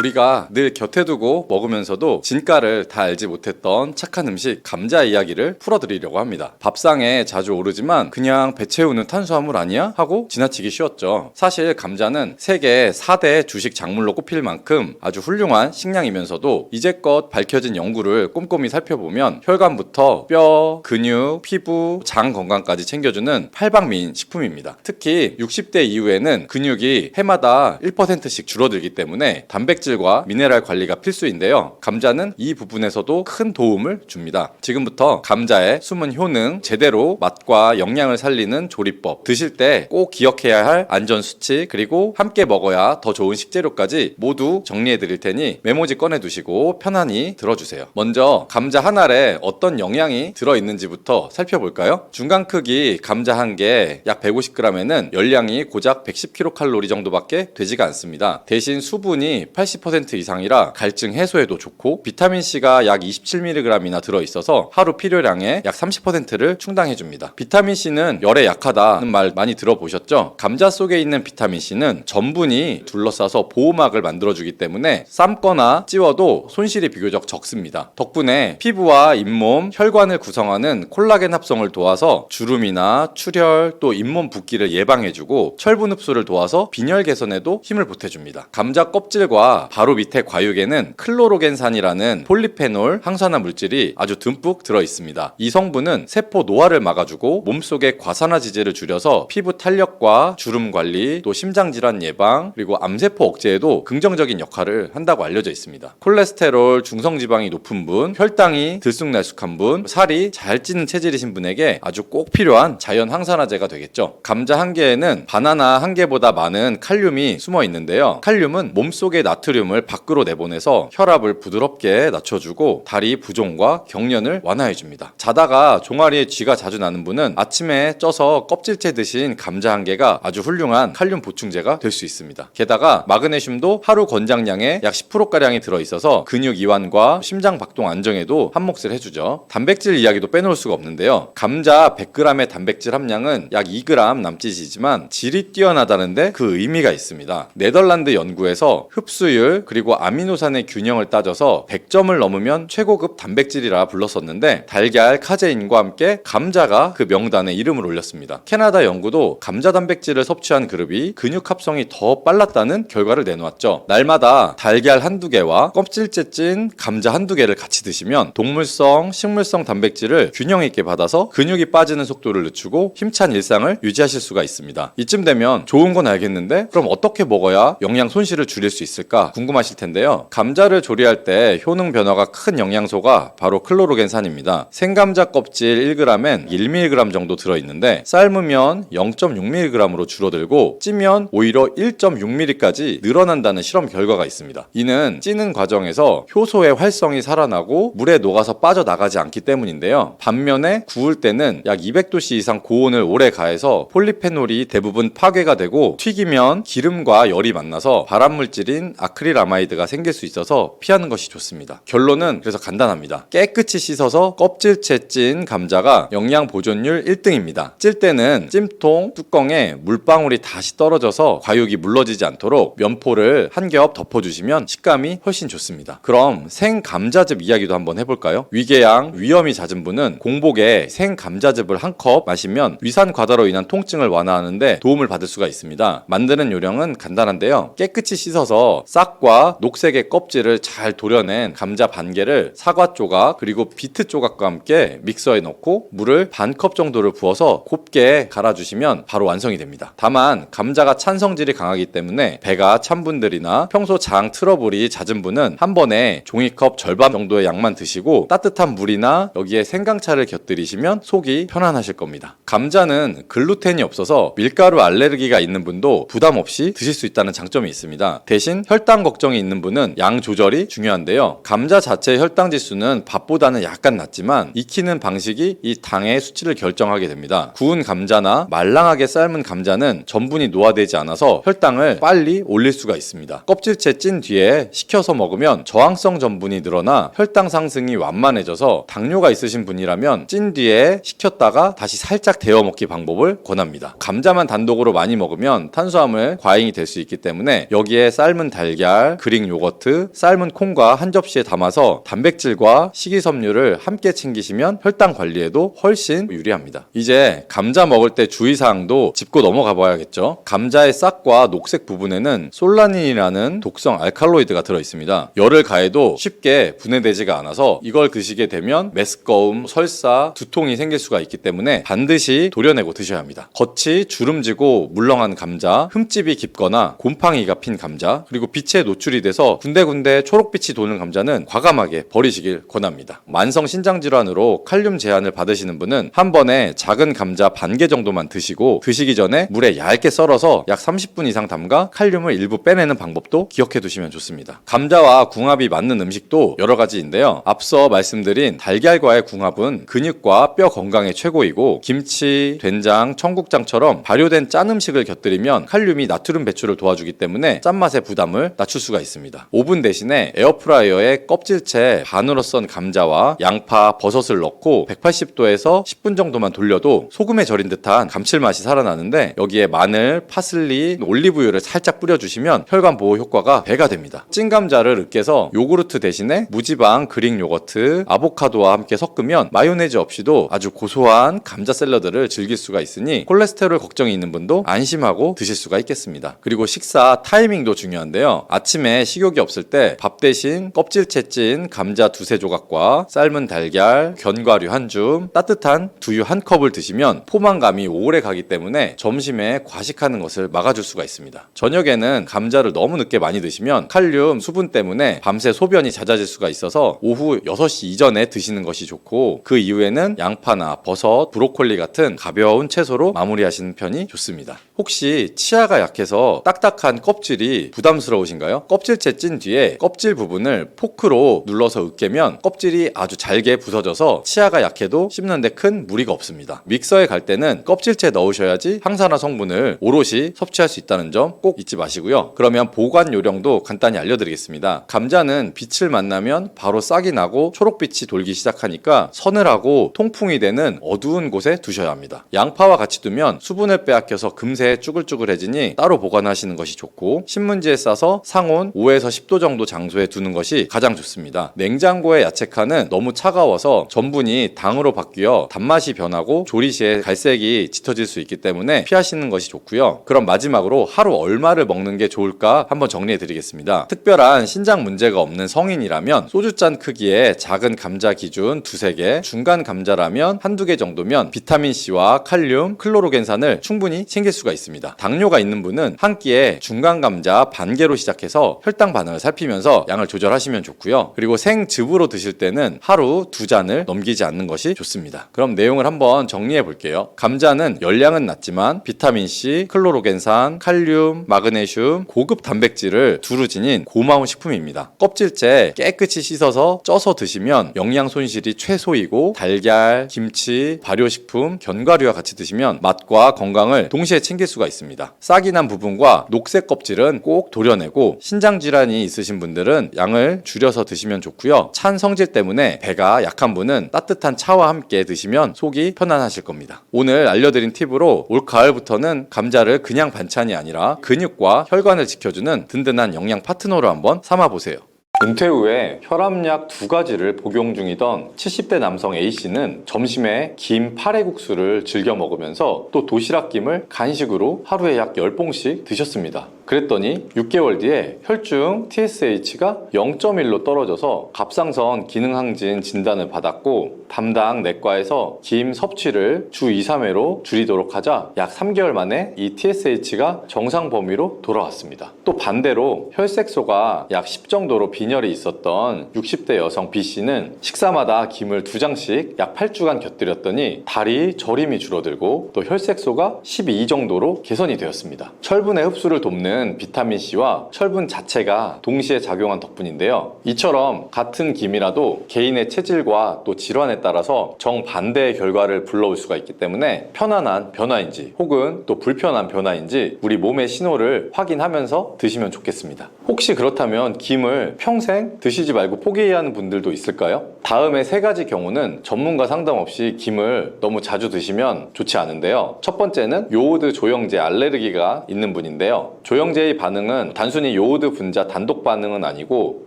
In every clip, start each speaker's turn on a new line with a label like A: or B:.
A: 우리가 늘 곁에 두고 먹으면서도 진가를 다 알지 못했던 착한 음식 감자 이야기를 풀어드리려고 합니다. 밥상에 자주 오르지만 그냥 배 채우는 탄수화물 아니야? 하고 지나치기 쉬웠죠. 사실 감자는 세계 4대 주식 작물로 꼽힐 만큼 아주 훌륭한 식량이면서도 이제껏 밝혀진 연구를 꼼꼼히 살펴보면 혈관부터 뼈, 근육, 피부, 장 건강까지 챙겨주는 팔방미인 식품입니다. 특히 60대 이후에는 근육이 해마다 1%씩 줄어들기 때문에 단백질과 미네랄 관리가 필수인데요. 감자는 이 부분에서도 큰 도움을 줍니다. 지금부터 감자의 숨은 효능, 제대로 맛과 영양을 살리는 조리법, 드실 때 꼭 기억해야 할 안전수칙, 그리고 함께 먹어야 더 좋은 식재료까지 모두 정리해 드릴 테니 메모지 꺼내 두시고 편안히 들어주세요. 먼저 감자 한 알에 어떤 영양이 들어있는지부터 살펴볼까요? 중간 크기 감자 한 개 약 150g에는 열량이 고작 110kcal 정도밖에 되지가 않습니다. 대신 수분이 80% 이상이라 갈증 해소에도 좋고 비타민C가 약 27mg이나 들어있어서 하루 필요량의 약 30%를 충당해줍니다. 비타민C는 열에 약하다는 말 많이 들어보셨죠? 감자 속에 있는 비타민C는 전분이 둘러싸서 보호막을 만들어주기 때문에 삶거나 찌워도 손실이 비교적 적습니다. 덕분에 피부와 잇몸, 혈관을 구성하는 콜라겐 합성을 도와서 주름이나 출혈, 또 잇몸 붓기를 예방해주고 철분 흡수를 도와서 빈혈 개선에도 힘을 보태줍니다. 감자 껍질과 바로 밑에 과육에는 클로로겐산이라는 폴리페놀 항산화 물질이 아주 듬뿍 들어있습니다. 이 성분은 세포 노화를 막아주고 몸속의 과산화지제를 줄여서 피부 탄력과 주름 관리, 또 심장질환 예방, 그리고 암세포 억제에도 긍정적인 역할을 한다고 알려져 있습니다. 콜레스테롤, 중성지방이 높은 분, 혈당이 들쑥날쑥한 분, 살이 잘 찌는 체질이신 분에게 아주 꼭 필요한 자연 항산화제가 되겠죠. 감자 한 개에는 바나나 한 개보다 많은 칼륨이 숨어 있는데요. 칼륨은 몸속의 나트륨을 밖으로 내보내서 혈압을 부드럽게 낮춰주고 다리 부종과 경련을 완화해줍니다. 자다가 종아리에 쥐가 자주 나는 분은 아침에 쪄서 껍질째 드신 감자 한 개가 아주 훌륭한 칼륨 보충제가 될 수 있습니다. 게다가 마그네슘도 하루 권장량의 약 10%가량이 들어있어서 근육 이완과 심장 박동 안정에도 한몫을 해주죠. 단백질 이야기도 빼놓을 수가 없는데요. 감자 100g의 단백질 함량은 약 2g 남짓이지만 질이 뛰어나다는데 그 의미가 있습니다. 네덜란드 연구에서 흡수율 그리고 아미노산의 균형을 따져서 100점을 넘으면 최고급 단백질이라 불렀었는데 달걀, 카제인과 함께 감자가 그 명단에 이름을 올렸습니다. 캐나다 연구도 감자 단백질을 섭취한 그룹이 근육 합성이 더 빨랐다는 결과를 내놓았죠. 날마다 달걀 한두 개와 껍질째 찐 감자 한두 개를 같이 드시면 동물성, 식물성 단백질을 균형 있게 받아서 근육이 빠지는 속도를 늦추고 힘찬 일상을 유지하실 수가 있습니다. 이쯤 되면 좋은 건 알겠는데 그럼 어떻게 먹어야 영양 손실을 줄일 수 있을까 궁금하실 텐데요. 감자를 조리할 때 효능 변화가 큰 영양소가 바로 클로로겐산입니다. 생감자 껍질 1g엔 1mg 정도 들어있는데 삶으면 0.6mg으로 줄어들고 찌면 오히려 1.6mm까지 늘어난다는 실험 결과가 있습니다. 이는 찌는 과정에서 효소의 활성이 살아나고 물에 녹아서 빠져나가지 않기 때문인데요. 반면에 구울 때는 약 200도씨 이상 고온을 오래 가해서 폴리페놀이 대부분 파괴가 되고 튀기면 기름과 열이 만나서 발암물질인 아크릴아마이드가 생길 수 있어서 피하는 것이 좋습니다. 결론은 그래서 간단합니다. 깨끗이 씻어서 껍질째 찐 감자가 영양 보존율 1등입니다. 찔 때는 찜통 뚜껑에 물방울이 다시 떨어져서 과육이 물러지지 않도록 면포를 한 겹 덮어주시면 식감이 훨씬 좋습니다. 그럼 생감자즙 이야기도 한번 해볼까요? 위궤양, 위염이 잦은 분은 공복에 생감자즙을 한 컵 마시면 위산 과다로 인한 통증을 완화하는데 도움을 받을 수가 있습니다. 만드는 요령은 간단한데요. 깨끗이 씻어서 싹과 녹색의 껍질을 잘 도려낸 감자 반 개를 사과 조각 그리고 비트 조각과 함께 믹서에 넣고 물을 반 컵 정도를 부어서 곱게 갈아주시면 바로 완성이 됩니다. 다만 감자가 찬 성질이 강하기 때문에 배가 찬 분들이나 평소 장 트러블이 잦은 분은 한 번에 종이컵 절반 정도의 양만 드시고 따뜻한 물이나 여기에 생강차를 곁들이시면 속이 편안하실 겁니다. 감자는 글루텐이 없어서 밀가루 알레르기가 있는 분도 부담 없이 드실 수 있다는 장점이 있습니다. 대신 혈당 걱정이 있는 분은 양 조절이 중요한데요. 감자 자체의 혈당 지수는 밥보다는 약간 낮지만 익히는 방식이 이 당의 수치를 결정하게 됩니다. 구운 감자나 말랑하게 삶은 감자는 전분이 노화되지 않아서 혈당을 빨리 올릴 수가 있습니다. 껍질째 찐 뒤에 식혀서 먹으면 저항성 전분이 늘어나 혈당 상승이 완만해져서 당뇨가 있으신 분이라면 찐 뒤에 식혔다가 다시 살짝 데워 먹기 방법을 권합니다. 감자만 단독으로 많이 먹으면 탄수화물 과잉이 될 수 있기 때문에 여기에 삶은 달걀, 달걀, 그릭 요거트, 삶은 콩과 한 접시에 담아서 단백질과 식이섬유를 함께 챙기시면 혈당 관리에도 훨씬 유리합니다. 이제 감자 먹을 때 주의사항도 짚고 넘어가 봐야겠죠. 감자의 싹과 녹색 부분에는 솔라닌이라는 독성 알칼로이드가 들어있습니다. 열을 가해도 쉽게 분해되지가 않아서 이걸 드시게 되면 메스꺼움, 설사, 두통이 생길 수가 있기 때문에 반드시 도려내고 드셔야 합니다. 겉이 주름지고 물렁한 감자, 흠집이 깊거나 곰팡이가 핀 감자, 그리고 빛에 노출이 돼서 군데군데 초록빛이 도는 감자는 과감하게 버리시길 권합니다. 만성 신장질환으로 칼륨 제한을 받으시는 분은 한 번에 작은 감자 반 개 정도만 드시고 드시기 전에 물에 얇게 썰어서 약 30분 이상 담가 칼륨을 일부 빼내는 방법도 기억해 두시면 좋습니다. 감자와 궁합이 맞는 음식도 여러 가지인데요. 앞서 말씀드린 달걀과의 궁합은 근육과 뼈 건강에 최고이고, 김치, 된장, 청국장처럼 발효된 짠 음식을 곁들이면 칼륨이 나트륨 배출을 도와주기 때문에 짠맛의 부담을 낮출 수가 있습니다. 오븐 대신에 에어프라이어에 껍질째 반으로 썬 감자와 양파, 버섯을 넣고 180도에서 10분 정도만 돌려도 소금에 절인 듯한 감칠맛이 살아나는데, 여기에 마늘, 파슬리, 올리브유를 살짝 뿌려주시면 혈관 보호 효과가 배가 됩니다. 찐 감자를 으깨서 요구르트 대신에 무지방 그릭 요거트, 아보카도와 함께 섞으면 마요네즈 없이도 아주 고소한 감자 샐러드를 즐길 수가 있으니 콜레스테롤 걱정이 있는 분도 안심하고 드실 수가 있겠습니다. 그리고 식사 타이밍도 중요한데요. 아침에 식욕이 없을 때 밥 대신 껍질째 찐 감자 두세 조각과 삶은 달걀, 견과류 한 줌, 따뜻한 두유 한 컵을 드시면 포만감이 오래 가기 때문에 점심에 과식하는 것을 막아줄 수가 있습니다. 저녁에는 감자를 너무 늦게 많이 드시면 칼륨, 수분 때문에 밤새 소변이 잦아질 수가 있어서 오후 6시 이전에 드시는 것이 좋고, 그 이후에는 양파나 버섯, 브로콜리 같은 가벼운 채소로 마무리하시는 편이 좋습니다. 혹시 치아가 약해서 딱딱한 껍질이 부담스러우신가요? 껍질째 찐 뒤에 껍질 부분을 포크로 눌러서 으깨면 껍질이 아주 잘게 부서져서 치아가 약해도 씹는데 큰 무리가 없습니다. 믹서에 갈 때는 껍질째 넣으셔야지 항산화 성분을 오롯이 섭취할 수 있다는 점 꼭 잊지 마시고요. 그러면 보관 요령도 간단히 알려드리겠습니다. 감자는 빛을 만나면 바로 싹이 나고 초록빛이 돌기 시작하니까 서늘하고 통풍이 되는 어두운 곳에 두셔야 합니다. 양파와 같이 두면 수분을 빼앗겨서 금세 쭈글쭈글해지니 따로 보관하시는 것이 좋고, 신문지에 싸서 상온 5에서 10도 정도 장소에 두는 것이 가장 좋습니다. 냉장고의 야채칸은 너무 차가워서 전분이 당으로 바뀌어 단맛이 변하고 조리 시에 갈색이 짙어질 수 있기 때문에 피하시는 것이 좋고요. 그럼 마지막으로 하루 얼마를 먹는 게 좋을까 한번 정리해 드리겠습니다. 특별한 신장 문제가 없는 성인이라면 소주잔 크기의 작은 감자 기준 두세 개, 중간 감자라면 한두 개 정도면 비타민C와 칼륨, 클로로겐산을 충분히 챙길 수가 있습니다. 당뇨가 있는 분은 한 끼에 중간 감자 반 개로 시작해서 혈당 반응을 살피면서 양을 조절하시면 좋고요. 그리고 생즙으로 드실 때는 하루 2잔을 넘기지 않는 것이 좋습니다. 그럼 내용을 한번 정리해 볼게요. 감자는 열량은 낮지만 비타민C, 클로로겐산, 칼륨, 마그네슘, 고급 단백질을 두루 지닌 고마운 식품입니다. 껍질째 깨끗이 씻어서 쪄서 드시면 영양 손실이 최소이고, 달걀, 김치, 발효식품, 견과류와 같이 드시면 맛과 건강을 동시에 챙길 수가 있습니다. 싹이 난 부분과 녹색 껍질은 꼭 도려내고, 신장질환이 있으신 분들은 양을 줄여서 드시면 좋고요. 찬 성질 때문에 배가 약한 분은 따뜻한 차와 함께 드시면 속이 편안하실 겁니다. 오늘 알려드린 팁으로 올 가을부터는 감자를 그냥 반찬이 아니라 근육과 혈관을 지켜주는 든든한 영양 파트너로 한번 삼아보세요. 은퇴 후에 혈압약 2가지를 복용 중이던 70대 남성 A씨는 점심에 김 파래국수를 즐겨 먹으면서 또 도시락김을 간식으로 하루에 약 10봉씩 드셨습니다. 그랬더니 6개월 뒤에 혈중 TSH가 0.1로 떨어져서 갑상선 기능항진 진단을 받았고, 담당 내과에서 김 섭취를 주 2, 3회로 줄이도록 하자 약 3개월 만에 이 TSH가 정상 범위로 돌아왔습니다. 또 반대로 혈색소가 약 10 정도로 빈혈이 있었던 60대 여성 B씨는 식사마다 김을 2장씩 약 8주간 곁들였더니 다리 저림이 줄어들고 또 혈색소가 12 정도로 개선이 되었습니다. 철분의 흡수를 돕는 비타민C와 철분 자체가 동시에 작용한 덕분인데요. 이처럼 같은 김이라도 개인의 체질과 또 질환에 따라서 정반대의 결과를 불러올 수가 있기 때문에 편안한 변화인지 혹은 또 불편한 변화인지 우리 몸의 신호를 확인하면서 드시면 좋겠습니다. 혹시 그렇다면 김을 평소 평생 드시지 말고 포기해야 하는 분들도 있을까요? 다음에 세 가지 경우는 전문가 상담 없이 김을 너무 자주 드시면 좋지 않은데요. 첫 번째는 요오드 조영제 알레르기가 있는 분인데요. 조영제의 반응은 단순히 요오드 분자 단독 반응은 아니고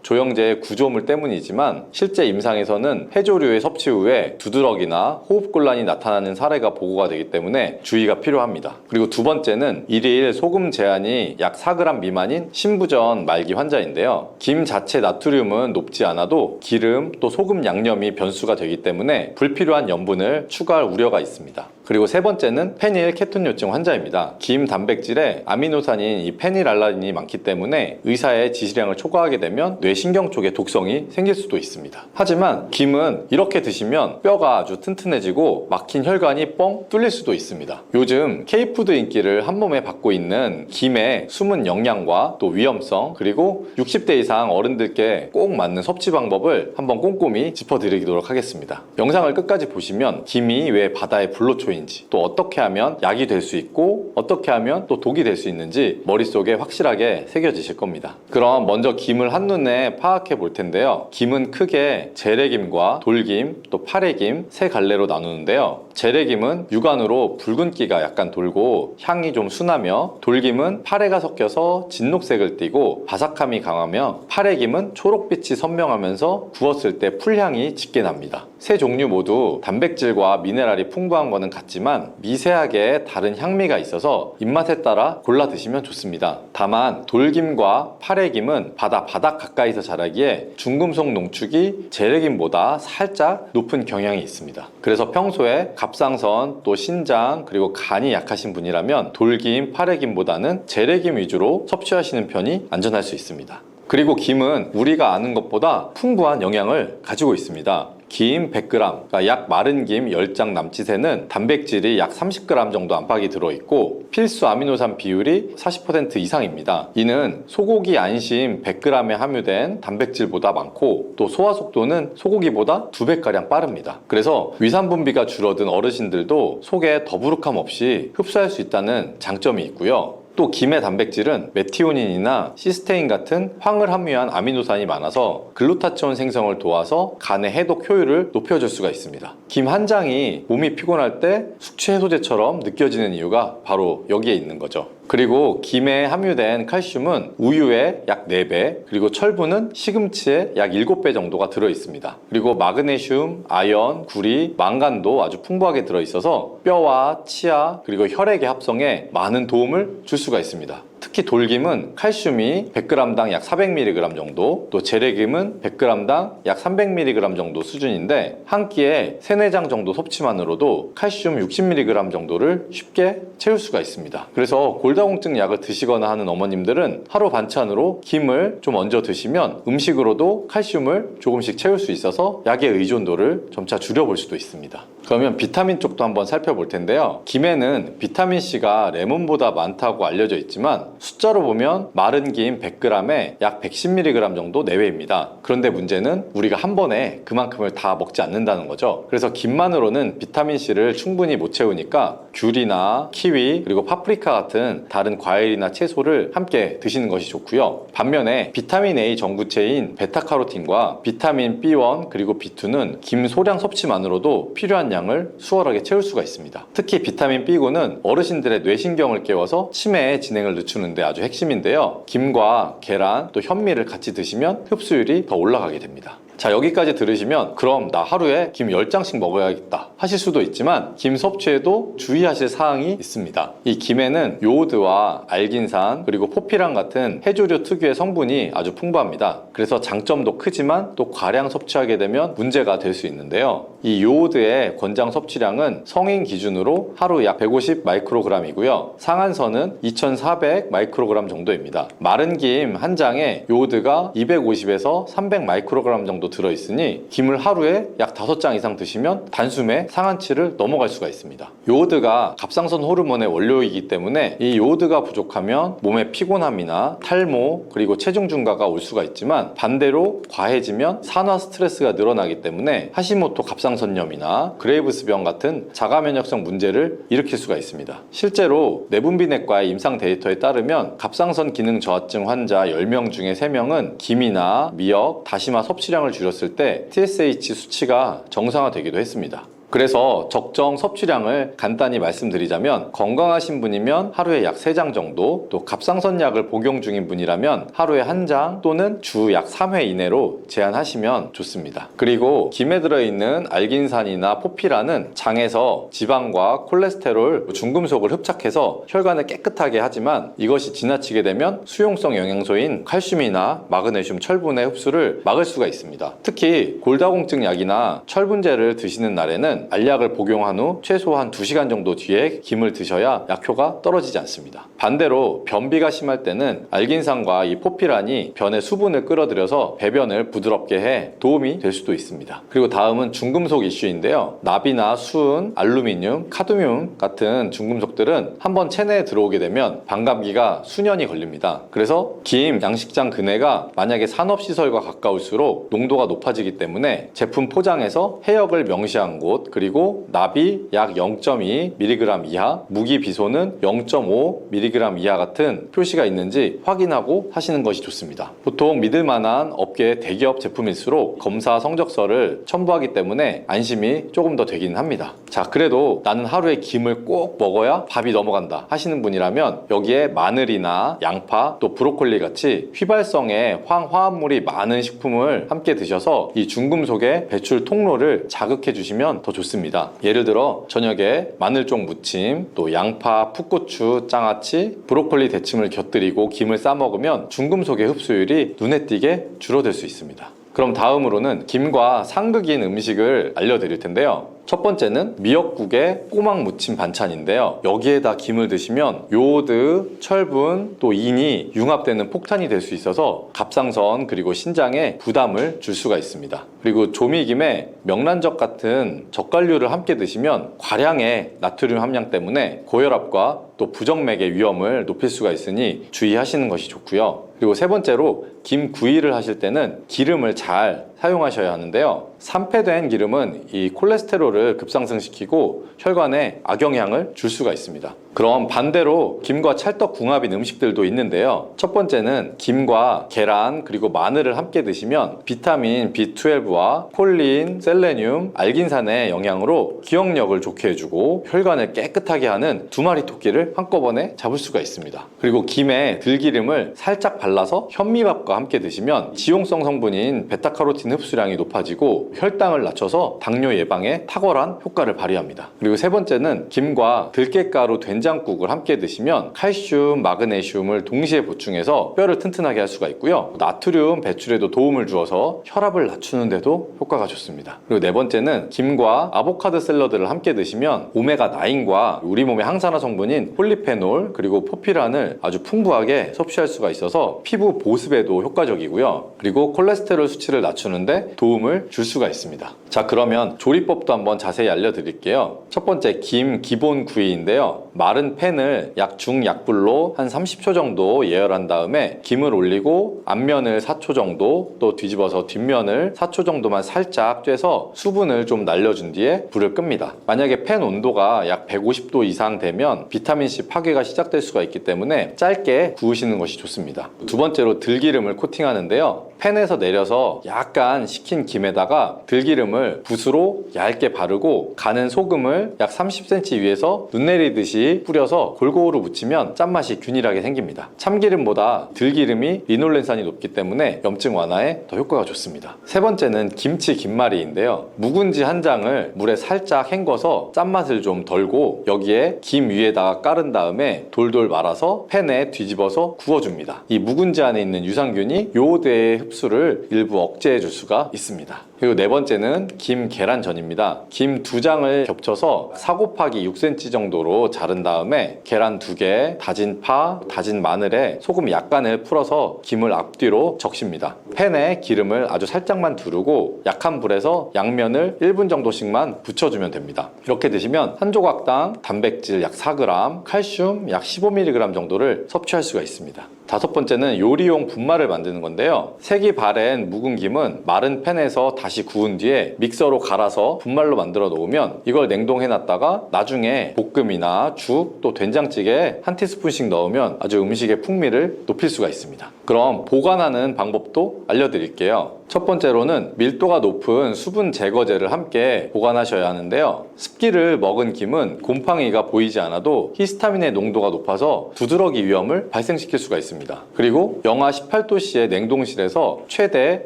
A: 조영제의 구조물 때문이지만 실제 임상에서는 해조류의 섭취 후에 두드러기나 호흡곤란이 나타나는 사례가 보고가 되기 때문에 주의가 필요합니다. 그리고 두 번째는 일일 소금 제한이 약 4g 미만인 신부전 말기 환자인데요. 김 자체 나트륨은 높지 않아도 기름 또 소금 양념이 변수가 되기 때문에 불필요한 염분을 추가할 우려가 있습니다. 그리고 세 번째는 페닐 케톤요증 환자입니다. 김 단백질에 아미노산인 이 페닐알라닌이 많기 때문에 의사의 지시량을 초과하게 되면 뇌신경 쪽에 독성이 생길 수도 있습니다. 하지만 김은 이렇게 드시면 뼈가 아주 튼튼해지고 막힌 혈관이 뻥 뚫릴 수도 있습니다. 요즘 K푸드 인기를 한몸에 받고 있는 김의 숨은 영양과 또 위험성, 그리고 60대 이상 어른들께 꼭 맞는 섭취 방법을 한번 꼼꼼히 짚어드리도록 하겠습니다. 영상을 끝까지 보시면 김이 왜 바다의 불로초인지, 또 어떻게 하면 약이 될 수 있고 어떻게 하면 또 독이 될 수 있는지 머릿속에 확실하게 새겨지실 겁니다. 그럼 먼저 김을 한눈에 파악해 볼 텐데요. 김은 크게 재래김과 돌김, 또 파래김 세 갈래로 나누는데요. 재래김은 육안으로 붉은기가 약간 돌고 향이 좀 순하며, 돌김은 파래가 섞여서 진녹색을 띠고 바삭함이 강하며, 파래김은 초록빛이 선명하면서 구웠을 때 풀향이 짙게 납니다. 세 종류 모두 단백질과 미네랄이 풍부한 것은 같지만 미세하게 다른 향미가 있어서 입맛에 따라 골라 드시면 좋습니다. 다만 돌김과 파래김은 바다 바닥 가까이서 자라기에 중금속 농축이 재래김보다 살짝 높은 경향이 있습니다. 그래서 평소에 갑상선, 또 신장, 그리고 간이 약하신 분이라면 돌김, 파래김보다는 재래김 위주로 섭취하시는 편이 안전할 수 있습니다. 그리고 김은 우리가 아는 것보다 풍부한 영양을 가지고 있습니다. 김 100g, 그러니까 약 마른 김 10장 남짓에는 단백질이 약 30g 정도 안팎이 들어있고 필수 아미노산 비율이 40% 이상입니다. 이는 소고기 안심 100g에 함유된 단백질보다 많고 또 소화 속도는 소고기보다 2배가량 빠릅니다. 그래서 위산 분비가 줄어든 어르신들도 속에 더부룩함 없이 흡수할 수 있다는 장점이 있고요. 또 김의 단백질은 메티오닌이나 시스테인 같은 황을 함유한 아미노산이 많아서 글루타치온 생성을 도와서 간의 해독 효율을 높여줄 수가 있습니다. 김 한 장이 몸이 피곤할 때 숙취 해소제처럼 느껴지는 이유가 바로 여기에 있는 거죠. 그리고 김에 함유된 칼슘은 우유의 약 4배, 그리고 철분은 시금치의 약 7배 정도가 들어있습니다. 그리고 마그네슘, 아연, 구리, 망간도 아주 풍부하게 들어있어서 뼈와 치아, 그리고 혈액의 합성에 많은 도움을 줄 수가 있습니다. 특히 돌김은 칼슘이 100g당 약 400mg 정도, 또 재래김은 100g당 약 300mg 정도 수준인데 한 끼에 3, 4장 정도 섭취만으로도 칼슘 60mg 정도를 쉽게 채울 수가 있습니다. 그래서 골다공증 약을 드시거나 하는 어머님들은 하루 반찬으로 김을 좀 얹어 드시면 음식으로도 칼슘을 조금씩 채울 수 있어서 약의 의존도를 점차 줄여볼 수도 있습니다. 그러면 비타민 쪽도 한번 살펴볼 텐데요. 김에는 비타민C가 레몬보다 많다고 알려져 있지만 숫자로 보면 마른 김 100g에 약 110mg 정도 내외입니다. 그런데 문제는 우리가 한 번에 그만큼을 다 먹지 않는다는 거죠. 그래서 김만으로는 비타민C를 충분히 못 채우니까 귤이나 키위, 그리고 파프리카 같은 다른 과일이나 채소를 함께 드시는 것이 좋고요. 반면에 비타민 A 전구체인 베타카로틴과 비타민 B1 그리고 B2는 김 소량 섭취만으로도 필요한 양을 수월하게 채울 수가 있습니다. 특히 비타민 B군은 어르신들의 뇌신경을 깨워서 치매의 진행을 늦추는데 아주 핵심인데요. 김과 계란 또 현미를 같이 드시면 흡수율이 더 올라가게 됩니다. 자, 여기까지 들으시면 그럼 나 하루에 김 10장씩 먹어야겠다 하실 수도 있지만 김 섭취에도 주의하실 사항이 있습니다. 이 김에는 요오드와 알긴산 그리고 포피란 같은 해조류 특유의 성분이 아주 풍부합니다. 그래서 장점도 크지만 또 과량 섭취하게 되면 문제가 될 수 있는데요. 이 요오드의 권장 섭취량은 성인 기준으로 하루 약 150 마이크로그램이고요. 상한선은 2400 마이크로그램 정도입니다. 마른 김 한 장에 요오드가 250에서 300 마이크로그램 정도 들어있으니 김을 하루에 약 5장 이상 드시면 단숨에 상한치를 넘어갈 수가 있습니다. 요오드가 갑상선 호르몬의 원료이기 때문에 이 요오드가 부족하면 몸의 피곤함이나 탈모 그리고 체중 증가가 올 수가 있지만 반대로 과해지면 산화 스트레스가 늘어나기 때문에 하시모토 갑상선 갑상선염이나 그레이브스병 같은 자가면역성 문제를 일으킬 수가 있습니다. 실제로 내분비내과의 임상 데이터에 따르면 갑상선 기능 저하증 환자 10명 중에 3명은 김이나 미역, 다시마 섭취량을 줄였을 때 TSH 수치가 정상화되기도 했습니다. 그래서 적정 섭취량을 간단히 말씀드리자면 건강하신 분이면 하루에 약 3장 정도, 또 갑상선약을 복용 중인 분이라면 하루에 1장 또는 주 약 3회 이내로 제한하시면 좋습니다. 그리고 김에 들어있는 알긴산이나 포피라는 장에서 지방과 콜레스테롤, 중금속을 흡착해서 혈관을 깨끗하게 하지만 이것이 지나치게 되면 수용성 영양소인 칼슘이나 마그네슘, 철분의 흡수를 막을 수가 있습니다. 특히 골다공증 약이나 철분제를 드시는 날에는 알약을 복용한 후 최소한 2시간 정도 뒤에 김을 드셔야 약효가 떨어지지 않습니다. 반대로 변비가 심할 때는 알긴산과 이 포피란이 변의 수분을 끌어들여서 배변을 부드럽게 해 도움이 될 수도 있습니다. 그리고 다음은 중금속 이슈인데요. 납이나 수은, 알루미늄, 카드뮴 같은 중금속들은 한번 체내에 들어오게 되면 반감기가 수년이 걸립니다. 그래서 김, 양식장 근해가 만약에 산업시설과 가까울수록 농도가 높아지기 때문에 제품 포장에서 해역을 명시한 곳, 그리고 납이 약 0.2mg 이하, 무기 비소는 0.5mg 이하 같은 표시가 있는지 확인하고 하시는 것이 좋습니다. 보통 믿을 만한 업계의 대기업 제품일수록 검사 성적서를 첨부하기 때문에 안심이 조금 더 되긴 합니다. 자, 그래도 나는 하루에 김을 꼭 먹어야 밥이 넘어간다 하시는 분이라면 여기에 마늘이나 양파, 또 브로콜리 같이 휘발성의 황화합물이 많은 식품을 함께 드셔서 이 중금속의 배출 통로를 자극해 주시면 더 좋습니다. 예를 들어 저녁에 마늘종 무침, 또 양파, 풋고추, 장아찌, 브로콜리 데침을 곁들이고 김을 싸 먹으면 중금속의 흡수율이 눈에 띄게 줄어들 수 있습니다. 그럼 다음으로는 김과 상극인 음식을 알려드릴 텐데요. 첫 번째는 미역국에 꼬막 무침 반찬인데요. 여기에다 김을 드시면 요오드, 철분, 또 인이 융합되는 폭탄이 될 수 있어서 갑상선 그리고 신장에 부담을 줄 수가 있습니다. 그리고 조미김에 명란젓 같은 젓갈류를 함께 드시면 과량의 나트륨 함량 때문에 고혈압과 또 부정맥의 위험을 높일 수가 있으니 주의하시는 것이 좋고요. 그리고 세 번째로 김구이를 하실 때는 기름을 잘 사용하셔야 하는데요. 산패된 기름은 이 콜레스테롤을 급상승시키고 혈관에 악영향을 줄 수가 있습니다. 그럼 반대로 김과 찰떡궁합인 음식들도 있는데요. 첫 번째는 김과 계란 그리고 마늘을 함께 드시면 비타민 B12와 콜린, 셀레늄, 알긴산의 영향으로 기억력을 좋게 해주고 혈관을 깨끗하게 하는 2마리 토끼를 한꺼번에 잡을 수가 있습니다. 그리고 김에 들기름을 살짝 발라서 현미밥과 함께 드시면 지용성 성분인 베타카로틴 흡수량이 높아지고 혈당을 낮춰서 당뇨 예방에 탁월한 효과를 발휘합니다. 그리고 세 번째는 김과 들깨가루 된장국을 함께 드시면 칼슘, 마그네슘을 동시에 보충해서 뼈를 튼튼하게 할 수가 있고요. 나트륨 배출에도 도움을 주어서 혈압을 낮추는 데도 효과가 좋습니다. 그리고 네 번째는 김과 아보카도 샐러드를 함께 드시면 오메가9과 우리 몸의 항산화 성분인 폴리페놀 그리고 포피란을 아주 풍부하게 섭취할 수가 있어서 피부 보습에도 효과적이고요. 그리고 콜레스테롤 수치를 낮추는데 도움을 줄 수가 있습니다. 자, 그러면 조리법도 한번 자세히 알려드릴게요. 첫 번째, 김 기본 구이인데요. 마른 팬을 약 중약불로 한 30초 정도 예열한 다음에 김을 올리고 앞면을 4초 정도, 또 뒤집어서 뒷면을 4초 정도만 살짝 쬐서 수분을 좀 날려준 뒤에 불을 끕니다. 만약에 팬 온도가 약 150도 이상 되면 비타민C 파괴가 시작될 수가 있기 때문에 짧게 구우시는 것이 좋습니다. 두 번째로 들기름을 코팅하는데요. 팬에서 내려서 약간 식힌 김에다가 들기름을 붓으로 얇게 바르고 가는 소금을 약 30cm 위에서 눈 내리듯이 뿌려서 골고루 묻히면 짠맛이 균일하게 생깁니다. 참기름보다 들기름이 리놀렌산이 높기 때문에 염증 완화에 더 효과가 좋습니다. 세 번째는 김치 김말이인데요. 묵은지 한 장을 물에 살짝 헹궈서 짠맛을 좀 덜고 여기에 김 위에다가 깔은 다음에 돌돌 말아서 팬에 뒤집어서 구워줍니다. 이 묵은지 안에 있는 유산균이 요오드의 흡수를 일부 억제해 줄 수가 있습니다. 그리고 네 번째는 김 계란전입니다. 김 2장을 겹쳐서 4 곱하기 6cm 정도로 자른 다음에 계란 2개, 다진 파, 다진 마늘에 소금 약간을 풀어서 김을 앞뒤로 적십니다. 팬에 기름을 아주 살짝만 두르고 약한 불에서 양면을 1분 정도씩만 붙여주면 됩니다. 이렇게 드시면 한 조각당 단백질 약 4g, 칼슘 약 15mg 정도를 섭취할 수가 있습니다. 다섯 번째는 요리용 분말을 만드는 건데요. 색이 바랜 묵은 김은 마른 팬에서 다시 구운 뒤에 믹서로 갈아서 분말로 만들어 놓으면 이걸 냉동해 놨다가 나중에 볶음이나 죽, 또 된장찌개에 한 티스푼씩 넣으면 아주 음식의 풍미를 높일 수가 있습니다. 그럼 보관하는 방법도 알려드릴게요. 첫 번째로는 밀도가 높은 수분 제거제를 함께 보관하셔야 하는데요. 습기를 먹은 김은 곰팡이가 보이지 않아도 히스타민의 농도가 높아서 두드러기 위험을 발생시킬 수가 있습니다. 그리고 영하 18도씨의 냉동실에서 최대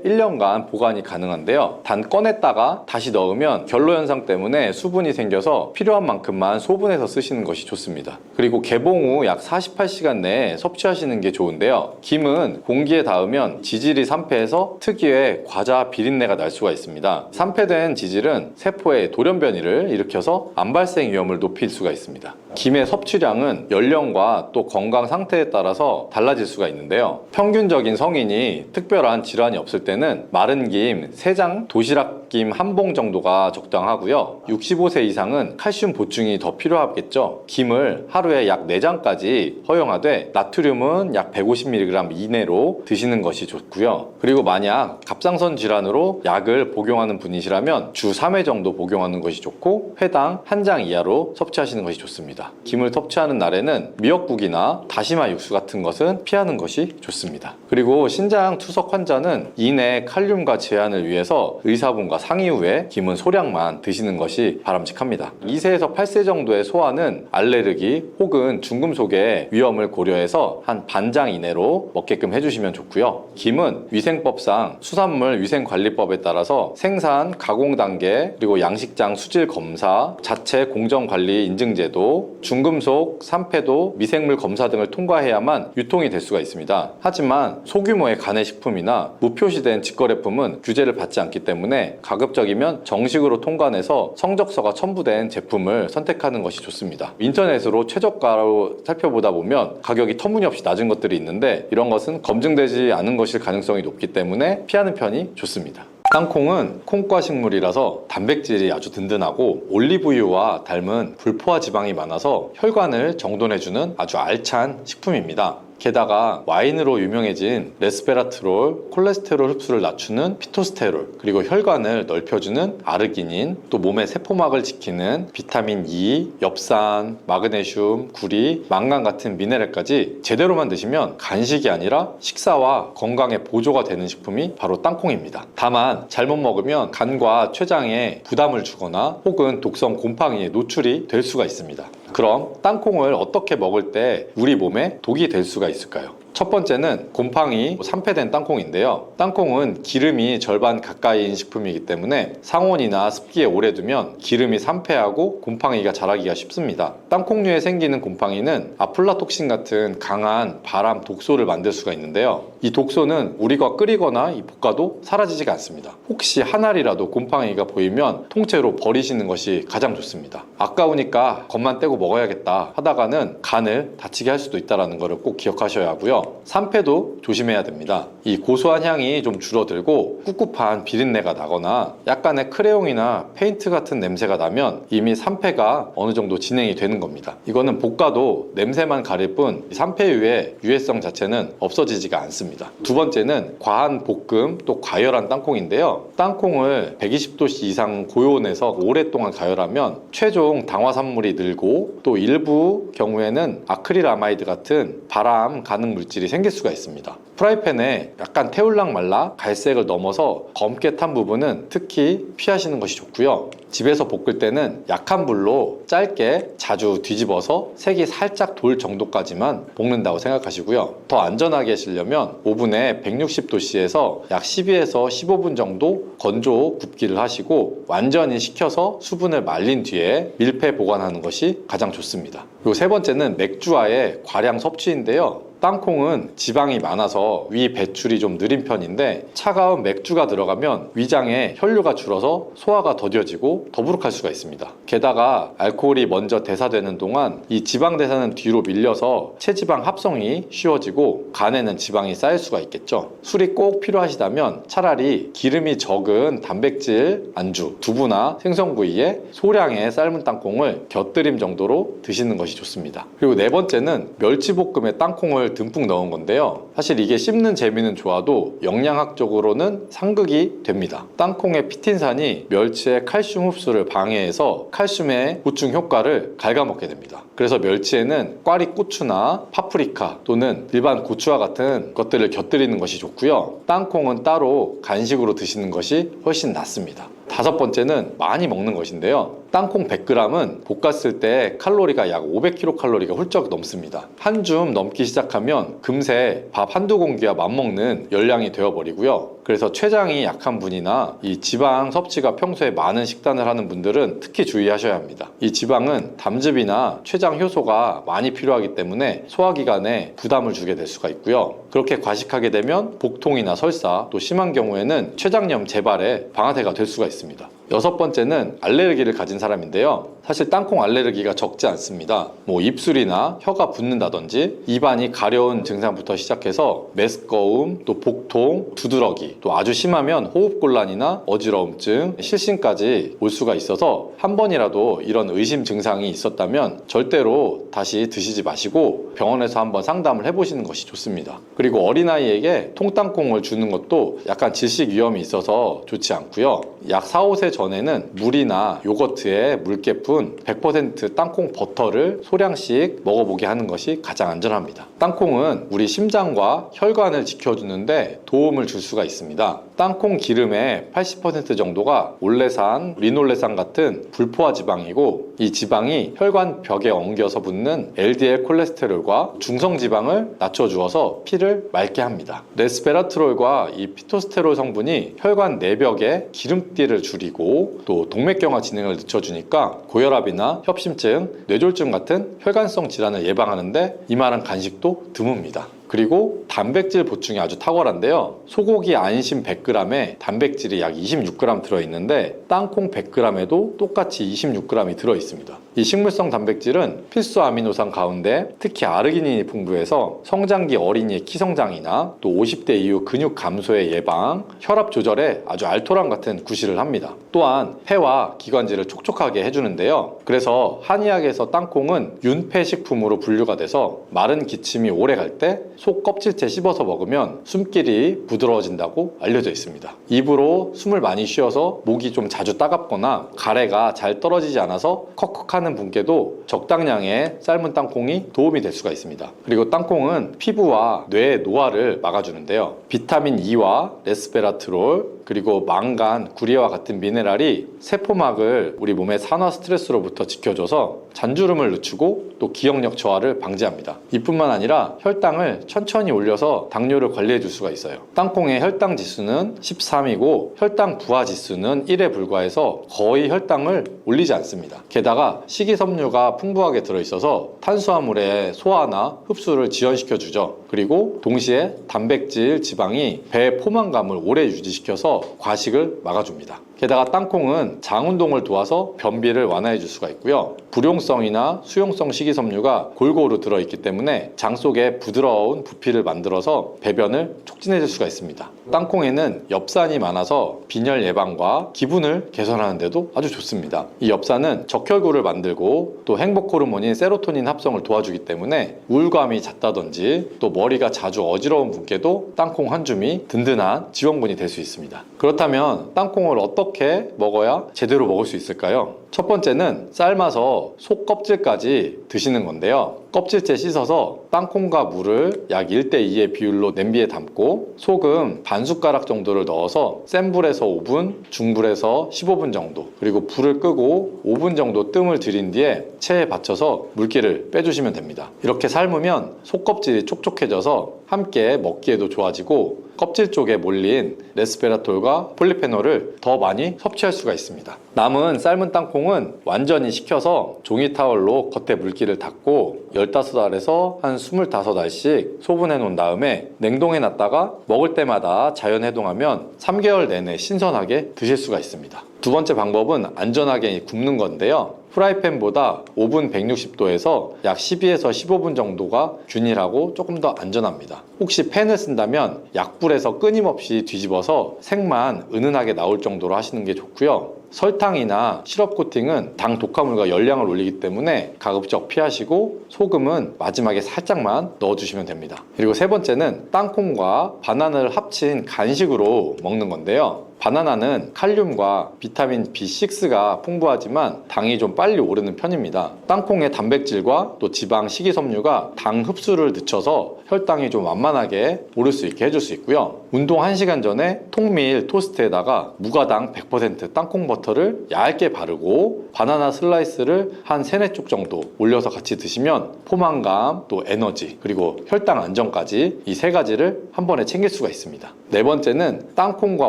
A: 1년간 보관이 가능한데요. 단 꺼냈다가 다시 넣으면 결로 현상 때문에 수분이 생겨서 필요한 만큼만 소분해서 쓰시는 것이 좋습니다. 그리고 개봉 후 약 48시간 내에 섭취하시는 게 좋은데요. 김은 공기에 닿으면 지질이 산패해서 특유의 과자 비린내가 날 수가 있습니다. 산패된 지질은 세포에 돌연변이를 일으켜서 암 발생 위험을 높일 수가 있습니다. 김의 섭취량은 연령과 또 건강 상태에 따라서 달라질 수가 있는데요. 평균적인 성인이 특별한 질환이 없을 때는 마른 김 3장, 도시락 김 1봉 정도가 적당하고요. 65세 이상은 칼슘 보충이 더 필요하겠죠. 김을 하루에 약 4장까지 허용하되 나트륨은 약 150mg 이내로 드시는 것이 좋고요. 그리고 만약 갑상선 질환으로 약을 복용하는 분이시라면 주 3회 정도 복용하는 것이 좋고 회당 1장 이하로 섭취하시는 것이 좋습니다. 김을 섭취하는 날에는 미역국이나 다시마 육수 같은 것은 피하는 것이 좋습니다. 그리고 신장 투석 환자는 이내 칼륨과 제한을 위해서 의사분과 상의 후에 김은 소량만 드시는 것이 바람직합니다. 2세에서 8세 정도의 소아는 알레르기 혹은 중금속의 위험을 고려해서 한 반장 이내로 먹게끔 해주시면 좋고요. 김은 위생법상 수산물 위생관리법에 따라서 생산, 가공 단계, 그리고 양식장 수질 검사, 자체 공정관리 인증제도, 중금속, 산패도, 미생물 검사 등을 통과해야만 유통이 될 수가 있습니다. 하지만 소규모의 가내식품이나 무표시된 직거래품은 규제를 받지 않기 때문에 가급적이면 정식으로 통관해서 성적서가 첨부된 제품을 선택하는 것이 좋습니다. 인터넷으로 최저가로 살펴보다 보면 가격이 터무니없이 낮은 것들이 있는데 이런 것은 검증되지 않은 것일 가능성이 높기 때문에 피하는 편이 좋습니다. 땅콩은 콩과 식물이라서 단백질이 아주 든든하고 올리브유와 닮은 불포화 지방이 많아서 혈관을 정돈해주는 아주 알찬 식품입니다. 게다가 와인으로 유명해진 레스베라트롤, 콜레스테롤 흡수를 낮추는 피토스테롤, 그리고 혈관을 넓혀주는 아르기닌, 또 몸의 세포막을 지키는 비타민 E, 엽산, 마그네슘, 구리, 망간 같은 미네랄까지 제대로만 드시면 간식이 아니라 식사와 건강에 보조가 되는 식품이 바로 땅콩입니다. 다만 잘못 먹으면 간과 췌장에 부담을 주거나 혹은 독성 곰팡이에 노출이 될 수가 있습니다. 그럼 땅콩을 어떻게 먹을 때 우리 몸에 독이 될 수가 있을까요? 첫 번째는 곰팡이 산패된 땅콩인데요. 땅콩은 기름이 절반 가까이인 식품이기 때문에 상온이나 습기에 오래 두면 기름이 산패하고 곰팡이가 자라기가 쉽습니다. 땅콩류에 생기는 곰팡이는 아플라톡신 같은 강한 발암 독소를 만들 수가 있는데요. 이 독소는 우리가 끓이거나 볶아도 사라지지가 않습니다. 혹시 한 알이라도 곰팡이가 보이면 통째로 버리시는 것이 가장 좋습니다. 아까우니까 겉만 떼고 먹어야겠다 하다가는 간을 다치게 할 수도 있다는 것을 꼭 기억하셔야 하고요. 산패도 조심해야 됩니다. 이 고소한 향이 좀 줄어들고 꿉꿉한 비린내가 나거나 약간의 크레용이나 페인트 같은 냄새가 나면 이미 산패가 어느 정도 진행이 되는 겁니다. 이거는 볶아도 냄새만 가릴 뿐 산패유의 유해성 자체는 없어지지가 않습니다. 두 번째는 과한 볶음, 또 과열한 땅콩인데요. 땅콩을 120도씨 이상 고온에서 오랫동안 가열하면 최종 당화산물이 늘고 또 일부 경우에는 아크릴아마이드 같은 발암 가능 물질이 생길 수가 있습니다. 프라이팬에 약간 태울락 말라 갈색을 넘어서 검게 탄 부분은 특히 피하시는 것이 좋고요. 집에서 볶을 때는 약한 불로 짧게 자주 뒤집어서 색이 살짝 돌 정도까지만 볶는다고 생각하시고요. 더 안전하게 하시려면 오븐에 160도씨에서 약 12에서 15분 정도 건조 굽기를 하시고 완전히 식혀서 수분을 말린 뒤에 밀폐 보관하는 것이 가장 좋습니다. 그리고 세 번째는 맥주와의 과량 섭취인데요. 땅콩은 지방이 많아서 위 배출이 좀 느린 편인데 차가운 맥주가 들어가면 위장에 혈류가 줄어서 소화가 더뎌지고 더부룩할 수가 있습니다. 게다가 알코올이 먼저 대사되는 동안 이 지방 대사는 뒤로 밀려서 체지방 합성이 쉬워지고 간에는 지방이 쌓일 수가 있겠죠. 술이 꼭 필요하시다면 차라리 기름이 적은 단백질 안주, 두부나 생선 부위에 소량의 삶은 땅콩을 곁들임 정도로 드시는 것이 좋습니다. 그리고 네 번째는 멸치볶음에 땅콩을 기름을 듬뿍 넣은 건데요. 사실 이게 씹는 재미는 좋아도 영양학적으로는 상극이 됩니다. 땅콩의 피틴산이 멸치의 칼슘 흡수를 방해해서 칼슘의 보충 효과를 갉아먹게 됩니다. 그래서 멸치에는 꽈리고추나 파프리카 또는 일반 고추와 같은 것들을 곁들이는 것이 좋고요. 땅콩은 따로 간식으로 드시는 것이 훨씬 낫습니다. 다섯 번째는 많이 먹는 것인데요. 땅콩 100g은 볶았을 때 칼로리가 약 500kcal가 훌쩍 넘습니다. 한 줌 넘기 시작하면 금세 밥 한두 공기와 맞먹는 열량이 되어버리고요. 그래서 췌장이 약한 분이나 이 지방 섭취가 평소에 많은 식단을 하는 분들은 특히 주의하셔야 합니다. 이 지방은 담즙이나 췌장 효소가 많이 필요하기 때문에 소화기관에 부담을 주게 될 수가 있고요. 그렇게 과식하게 되면 복통이나 설사, 또 심한 경우에는 췌장염 재발의 방아쇠가 될 수가 있습니다. 여섯 번째는 알레르기를 가진 사람인데요. 사실 땅콩 알레르기가 적지 않습니다. 입술이나 혀가 붓는다든지 입안이 가려운 증상부터 시작해서 메스꺼움, 또 복통, 두드러기, 또 아주 심하면 호흡곤란이나 어지러움증, 실신까지 올 수가 있어서 한 번이라도 이런 의심 증상이 있었다면 절대로 다시 드시지 마시고 병원에서 한번 상담을 해보시는 것이 좋습니다. 그리고 어린아이에게 통땅콩을 주는 것도 약간 질식 위험이 있어서 좋지 않고요. 약 4, 5세 전에는 물이나 요거트에 물개뿐 100% 땅콩 버터를 소량씩 먹어보게 하는 것이 가장 안전합니다. 땅콩은 우리 심장과 혈관을 지켜주는데 도움을 줄 수가 있습니다. 땅콩 기름의 80% 정도가 올레산, 리놀레산 같은 불포화 지방이고, 이 지방이 혈관 벽에 엉겨서 붙는 LDL 콜레스테롤과 중성 지방을 낮춰주어서 피를 맑게 합니다. 레스베라트롤과 이 피토스테롤 성분이 혈관 내벽에 기름띠를 줄이고 또 동맥경화 진행을 늦춰주니까 고혈압이나 협심증, 뇌졸중 같은 혈관성 질환을 예방하는데 이만한 간식도 드뭅니다. 그리고 단백질 보충이 아주 탁월한데요. 소고기 안심 100g에 단백질이 약 26g 들어있는데 땅콩 100g에도 똑같이 26g이 들어있습니다. 이 식물성 단백질은 필수 아미노산 가운데 특히 아르기닌이 풍부해서 성장기 어린이의 키성장이나 또 50대 이후 근육 감소의 예방, 혈압 조절에 아주 알토란 같은 구실을 합니다. 또한 폐와 기관지를 촉촉하게 해주는데요. 그래서 한의학에서 땅콩은 윤폐식품으로 분류가 돼서 마른 기침이 오래 갈 때 속 껍질째 씹어서 먹으면 숨길이 부드러워진다고 알려져 있습니다. 입으로 숨을 많이 쉬어서 목이 좀 자주 따갑거나 가래가 잘 떨어지지 않아서 컥컥하는 분께도 적당량의 삶은 땅콩이 도움이 될 수가 있습니다. 그리고 땅콩은 피부와 뇌의 노화를 막아주는데요. 비타민 E와 레스베라트롤, 그리고 망간, 구리와 같은 미네랄이 세포막을 우리 몸의 산화 스트레스로부터 지켜줘서 잔주름을 늦추고 또 기억력 저하를 방지합니다. 이뿐만 아니라 혈당을 천천히 올려서 당뇨를 관리해 줄 수가 있어요. 땅콩의 혈당 지수는 13이고 혈당 부하 지수는 1에 불과해서 거의 혈당을 올리지 않습니다. 게다가 식이섬유가 풍부하게 들어있어서 탄수화물의 소화나 흡수를 지연시켜 주죠. 그리고 동시에 단백질, 지방이 배의 포만감을 오래 유지시켜서 과식을 막아줍니다. 게다가 땅콩은 장 운동을 도와서 변비를 완화해 줄 수가 있고요. 불용성이나 수용성 식이섬유가 골고루 들어있기 때문에 장 속에 부드러운 부피를 만들어서 배변을 촉진해 줄 수가 있습니다. 땅콩에는 엽산이 많아서 빈혈 예방과 기분을 개선하는 데도 아주 좋습니다. 이 엽산은 적혈구를 만들고 또 행복 호르몬인 세로토닌 합성을 도와주기 때문에 우울감이 잦다든지 또 머리가 자주 어지러운 분께도 땅콩 한 줌이 든든한 지원군이 될 수 있습니다. 그렇다면 땅콩을 어떻게 먹어야 제대로 먹을 수 있을까요? 첫 번째는 삶아서 속 껍질까지 드시는 건데요. 껍질째 씻어서 땅콩과 물을 약 1:2의 비율로 냄비에 담고 소금 반 숟가락 정도를 넣어서 센 불에서 5분, 중불에서 15분 정도, 그리고 불을 끄고 5분 정도 뜸을 들인 뒤에 체에 받쳐서 물기를 빼주시면 됩니다. 이렇게 삶으면 속 껍질이 촉촉해져서 함께 먹기에도 좋아지고 껍질 쪽에 몰린 레스베라톨과 폴리페놀을 더 많이 섭취할 수가 있습니다. 남은 삶은 땅콩은 완전히 식혀서 종이 타월로 겉에 물기를 닦고 15알에서 한 25알씩 소분해 놓은 다음에 냉동해 놨다가 먹을 때마다 자연 해동하면 3개월 내내 신선하게 드실 수가 있습니다. 두 번째 방법은 안전하게 굽는 건데요. 프라이팬보다 오븐 160도에서 약 12에서 15분 정도가 균일하고 조금 더 안전합니다. 혹시 팬을 쓴다면 약불에서 끊임없이 뒤집어서 색만 은은하게 나올 정도로 하시는 게 좋고요. 설탕이나 시럽 코팅은 당 독화물과 열량을 올리기 때문에 가급적 피하시고, 소금은 마지막에 살짝만 넣어주시면 됩니다. 그리고 세 번째는 땅콩과 바나나를 합친 간식으로 먹는 건데요. 바나나는 칼륨과 비타민 B6가 풍부하지만 당이 좀 빨리 오르는 편입니다. 땅콩의 단백질과 또 지방, 식이섬유가 당 흡수를 늦춰서 혈당이 좀 완만하게 오를 수 있게 해줄 수 있고요. 운동 1시간 전에 통밀 토스트에다가 무가당 100% 땅콩 버터를 얇게 바르고 바나나 슬라이스를 한 3, 4쪽 정도 올려서 같이 드시면 포만감, 또 에너지, 그리고 혈당 안정까지 이 세 가지를 한 번에 챙길 수가 있습니다. 네 번째는 땅콩과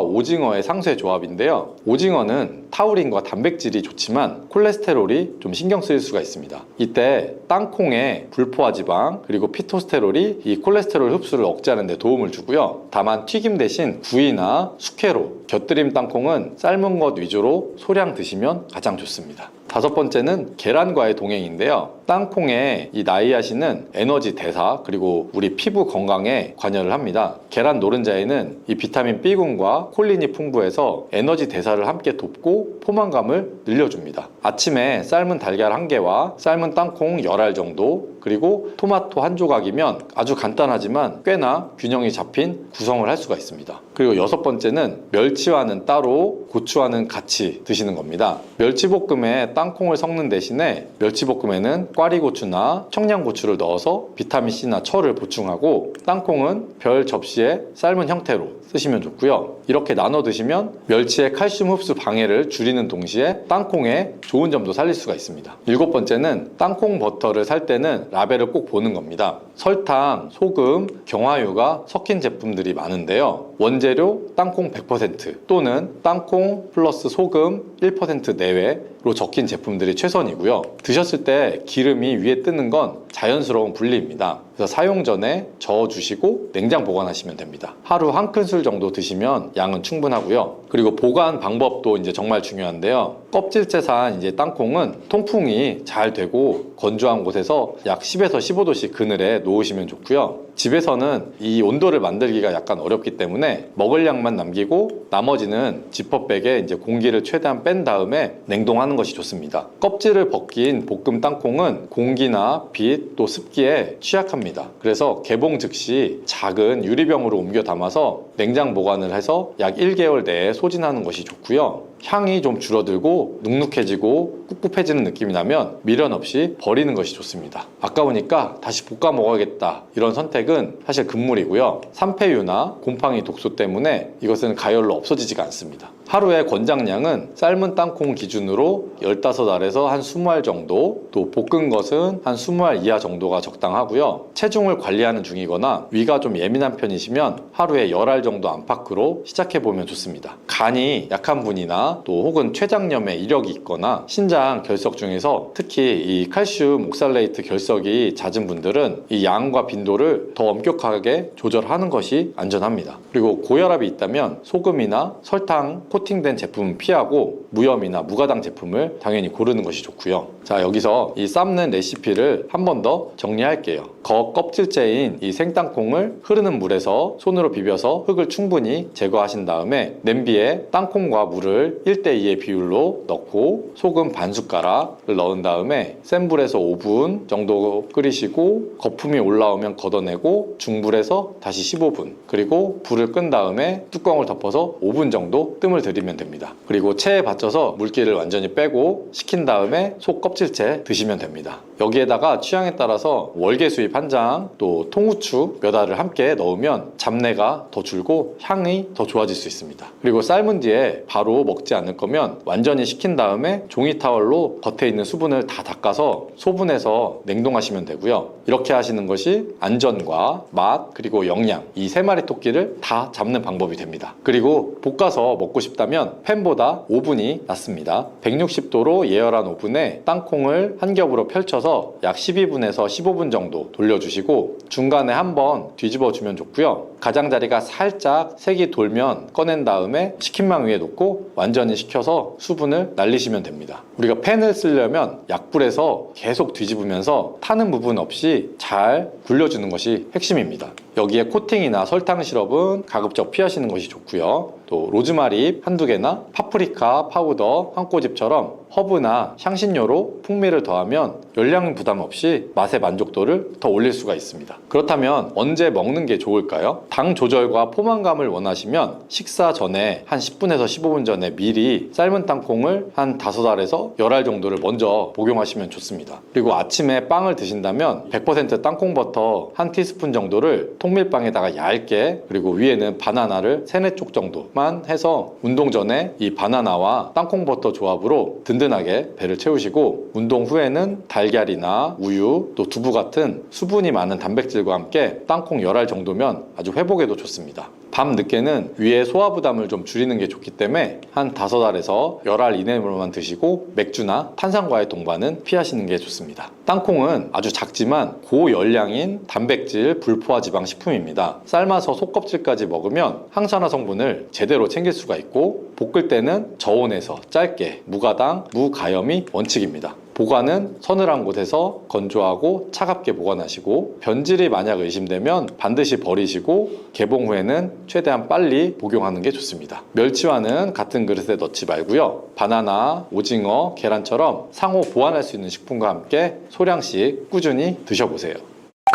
A: 오징어의 상쇄 조합인데요. 오징어는 타우린과 단백질이 좋지만 콜레스테롤이 좀 신경 쓰일 수가 있습니다. 이때 땅콩의 불포화 지방 그리고 피토스테롤이 이 콜레스테롤 흡수를 억제하는 데 도움을 주고요. 다만 튀김 대신 구이나 숙회로, 곁들임 땅콩은 삶은 것 위주로 소량 드시면 가장 좋습니다. 다섯 번째는 계란과의 동행인데요. 땅콩의 이 나이아신은 에너지 대사 그리고 우리 피부 건강에 관여를 합니다. 계란 노른자에는 이 비타민 B군과 콜린이 풍부해서 에너지 대사를 함께 돕고 포만감을 늘려줍니다. 아침에 삶은 달걀 1개와 삶은 땅콩 10알 정도, 그리고 토마토 1조각이면 아주 간단하지만 꽤나 균형이 잡힌 구성을 할 수가 있습니다. 그리고 여섯 번째는 멸치와는 따로, 고추와는 같이 드시는 겁니다. 멸치볶음에 땅콩을 섞는 대신에 멸치볶음에는 꽈리고추나 청양고추를 넣어서 비타민C나 철을 보충하고, 땅콩은 별 접시에 삶은 형태로 쓰시면 좋고요. 이렇게 나눠 드시면 멸치의 칼슘 흡수 방해를 줄이는 동시에 땅콩의 좋은 점도 살릴 수가 있습니다. 일곱 번째는 땅콩 버터를 살 때는 라벨을 꼭 보는 겁니다. 설탕, 소금, 경화유가 섞인 제품들이 많은데요. 원재료 땅콩 100% 또는 땅콩 플러스 소금 1% 내외로 적힌 제품들이 최선이고요. 드셨을 때 기름이 위에 뜨는 건 자연스러운 분리입니다. 그래서 사용 전에 저어주시고 냉장 보관하시면 됩니다. 하루 한 큰술 정도 드시면 양은 충분하고요. 그리고 보관 방법도 이제 정말 중요한데요. 껍질째산 이제 땅콩은 통풍이 잘 되고 건조한 곳에서 약 10에서 15도씩 그늘에 놓으시면 좋고요. 집에서는 이 온도를 만들기가 약간 어렵기 때문에 먹을 양만 남기고 나머지는 지퍼백에 이제 공기를 최대한 뺀 다음에 냉동하는 것이 좋습니다. 껍질을 벗긴 볶음 땅콩은 공기나 빛, 또 습기에 취약합니다. 그래서 개봉 즉시 작은 유리병으로 옮겨 담아서 냉장 보관을 해서 약 1개월 내에 소진하는 것이 좋고요. 향이 좀 줄어들고 눅눅해지고 꿉꿉해지는 느낌이 나면 미련 없이 버리는 것이 좋습니다. 아까우니까 다시 볶아 먹어야겠다, 이런 선택은 사실 금물이고요. 산패유나 곰팡이 독소 때문에 이것은 가열로 없어지지가 않습니다. 하루의 권장량은 삶은 땅콩 기준으로 15알에서 한 20알 정도, 또 볶은 것은 한 20알 이하 정도가 적당하고요. 체중을 관리하는 중이거나 위가 좀 예민한 편이시면 하루에 10알 정도 안팎으로 시작해보면 좋습니다. 간이 약한 분이나 또 혹은 췌장염에 이력이 있거나 신장 결석 중에서 특히 이 칼슘 옥살레이트 결석이 잦은 분들은 이 양과 빈도를 더 엄격하게 조절하는 것이 안전합니다. 그리고 고혈압이 있다면 소금이나 설탕 코팅된 제품은 피하고 무염이나 무가당 제품을 당연히 고르는 것이 좋고요. 자, 여기서 이 삶는 레시피를 한 번 더 정리할게요. 겉 껍질째인 이 생땅콩을 흐르는 물에서 손으로 비벼서 흙을 충분히 제거하신 다음에 냄비에 땅콩과 물을 1:2의 비율로 넣고 소금 반 숟가락을 넣은 다음에 센 불에서 5분 정도 끓이시고 거품이 올라오면 걷어내고 중불에서 다시 15분, 그리고 불을 끈 다음에 뚜껑을 덮어서 5분 정도 뜸을 들이면 됩니다. 그리고 체에 받쳐서 물기를 완전히 빼고 식힌 다음에 속 껍질째 드시면 됩니다. 여기에다가 취향에 따라서 월계수잎 1장, 또 통후추 몇 알을 함께 넣으면 잡내가 더 줄고 향이 더 좋아질 수 있습니다. 그리고 삶은 뒤에 바로 먹지 않을 거면 완전히 식힌 다음에 종이 타월로 겉에 있는 수분을 다 닦아서 소분해서 냉동하시면 되고요. 이렇게 하시는 것이 안전과 맛 그리고 영양, 이 3마리 토끼를 다 잡는 방법이 됩니다. 그리고 볶아서 먹고 싶다면 팬보다 오븐이 낫습니다. 160도로 예열한 오븐에 땅콩을 한 겹으로 펼쳐서 시켜서 약 12분에서 15분 정도 돌려주시고 중간에 한번 뒤집어 주면 좋고요. 가장자리가 살짝 색이 돌면 꺼낸 다음에 식힌망 위에 놓고 완전히 식혀서 수분을 날리시면 됩니다. 우리가 팬을 쓰려면 약불에서 계속 뒤집으면서 타는 부분 없이 잘 굴려주는 것이 핵심입니다. 여기에 코팅이나 설탕 시럽은 가급적 피하시는 것이 좋고요. 또 로즈마리 한두 개나 파프리카 파우더 한 꼬집처럼 허브나 향신료로 풍미를 더하면 열량 부담 없이 맛의 만족도를 더 올릴 수가 있습니다. 그렇다면 언제 먹는 게 좋을까요? 당 조절과 포만감을 원하시면 식사 전에 한 10분에서 15분 전에 미리 삶은 땅콩을 한 5알에서 10알 정도를 먼저 복용하시면 좋습니다. 그리고 아침에 빵을 드신다면 100% 땅콩버터 한 티스푼 정도를 통밀빵에다가 얇게, 그리고 위에는 바나나를 3-4쪽 정도만 해서 운동 전에 이 바나나와 땅콩버터 조합으로 든든하게 배를 채우시고, 운동 후에는 달걀이나 우유, 또 두부 같은 수분이 많은 단백질과 함께 땅콩 10알 정도면 아주 회복에도 좋습니다. 밤 늦게는 위에 소화 부담을 좀 줄이는 게 좋기 때문에 한 5알에서 10알 이내로만 드시고 맥주나 탄산과의 동반은 피하시는 게 좋습니다. 땅콩은 아주 작지만 고열량인 단백질 불포화 지방 식품입니다. 삶아서 속껍질까지 먹으면 항산화 성분을 제대로 챙길 수가 있고, 볶을 때는 저온에서 짧게, 무가당, 무가염이 원칙입니다. 보관은 서늘한 곳에서 건조하고 차갑게 보관하시고, 변질이 만약 의심되면 반드시 버리시고, 개봉 후에는 최대한 빨리 복용하는 게 좋습니다. 멸치와는 같은 그릇에 넣지 말고요. 바나나, 오징어, 계란처럼 상호 보완할 수 있는 식품과 함께 소량씩 꾸준히 드셔보세요.